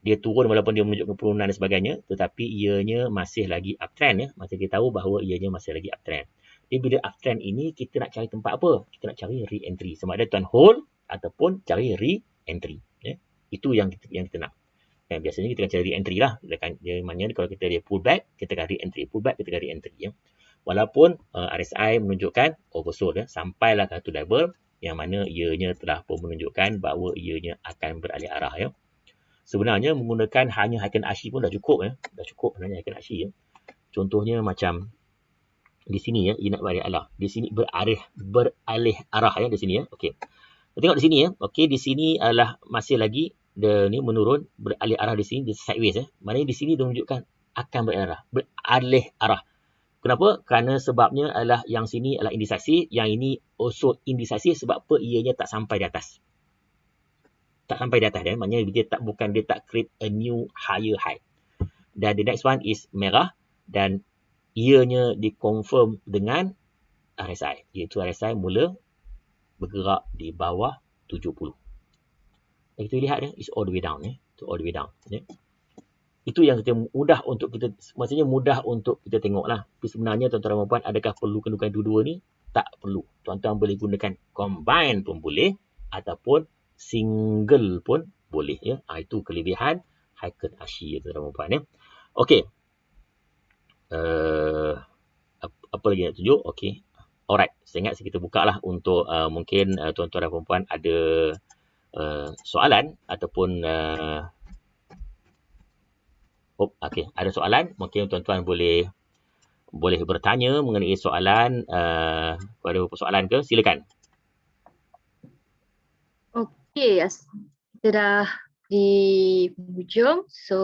dia turun walaupun dia menunjukkan penurunan dan sebagainya, tetapi ianya masih lagi uptrend Masih kita tahu bahawa ianya masih lagi uptrend. Jadi bila uptrend ini kita nak cari tempat apa? Kita nak cari re-entry. Sama ada tuan hold ataupun cari re-entry. Itu yang kita nak. Biasanya kita akan cari re-entry lah. Maknanya kalau kita dia pullback, kita akan re-entry. Pullback, kita akan re-entry. Walaupun RSI menunjukkan oversold. Sampailah ke satu level yang mana ianya telah pun menunjukkan bahawa ianya akan beralih arah. Sebenarnya menggunakan hanya Hakan Ashir pun dah cukup. Dah cukup sebenarnya Hakan Ashir. Contohnya macam di sini ingat beralih arah. Di sini beralih arah di sini Okey. Tengok di sini Okey, di sini adalah masih lagi dia ni menurun, beralih arah di sini, di sideways Maknanya di sini dia menunjukkan akan beralih arah. Kenapa? Kerana sebabnya adalah yang sini adalah indisasi, yang ini also indisasi sebab apa? Ianya tak sampai di atas. Maknanya dia tak create a new higher high. Dan the next one is merah dan ianya dikonfirm dengan RSI, iaitu RSI mula bergerak di bawah 70. Dan kita lihat is all the way down Itu yang kita mudah untuk kita tengoklah. Tapi sebenarnya tuan-tuan dan puan, adakah perlu gunakan dua-dua ni? Tak perlu. Tuan-tuan boleh gunakan combine pun boleh ataupun single pun boleh Itu kelebihan Hakan Ashir tuan-tuan dan puan Okey. Apa lagi nak tunjuk? Okey. Alright, saya ingat kita buka lah untuk mungkin tuan-tuan dan puan ada soalan ataupun ada soalan, mungkin tuan-tuan boleh bertanya mengenai soalan. Ada persoalan ke? Silakan. Okey, kita dah di hujung. So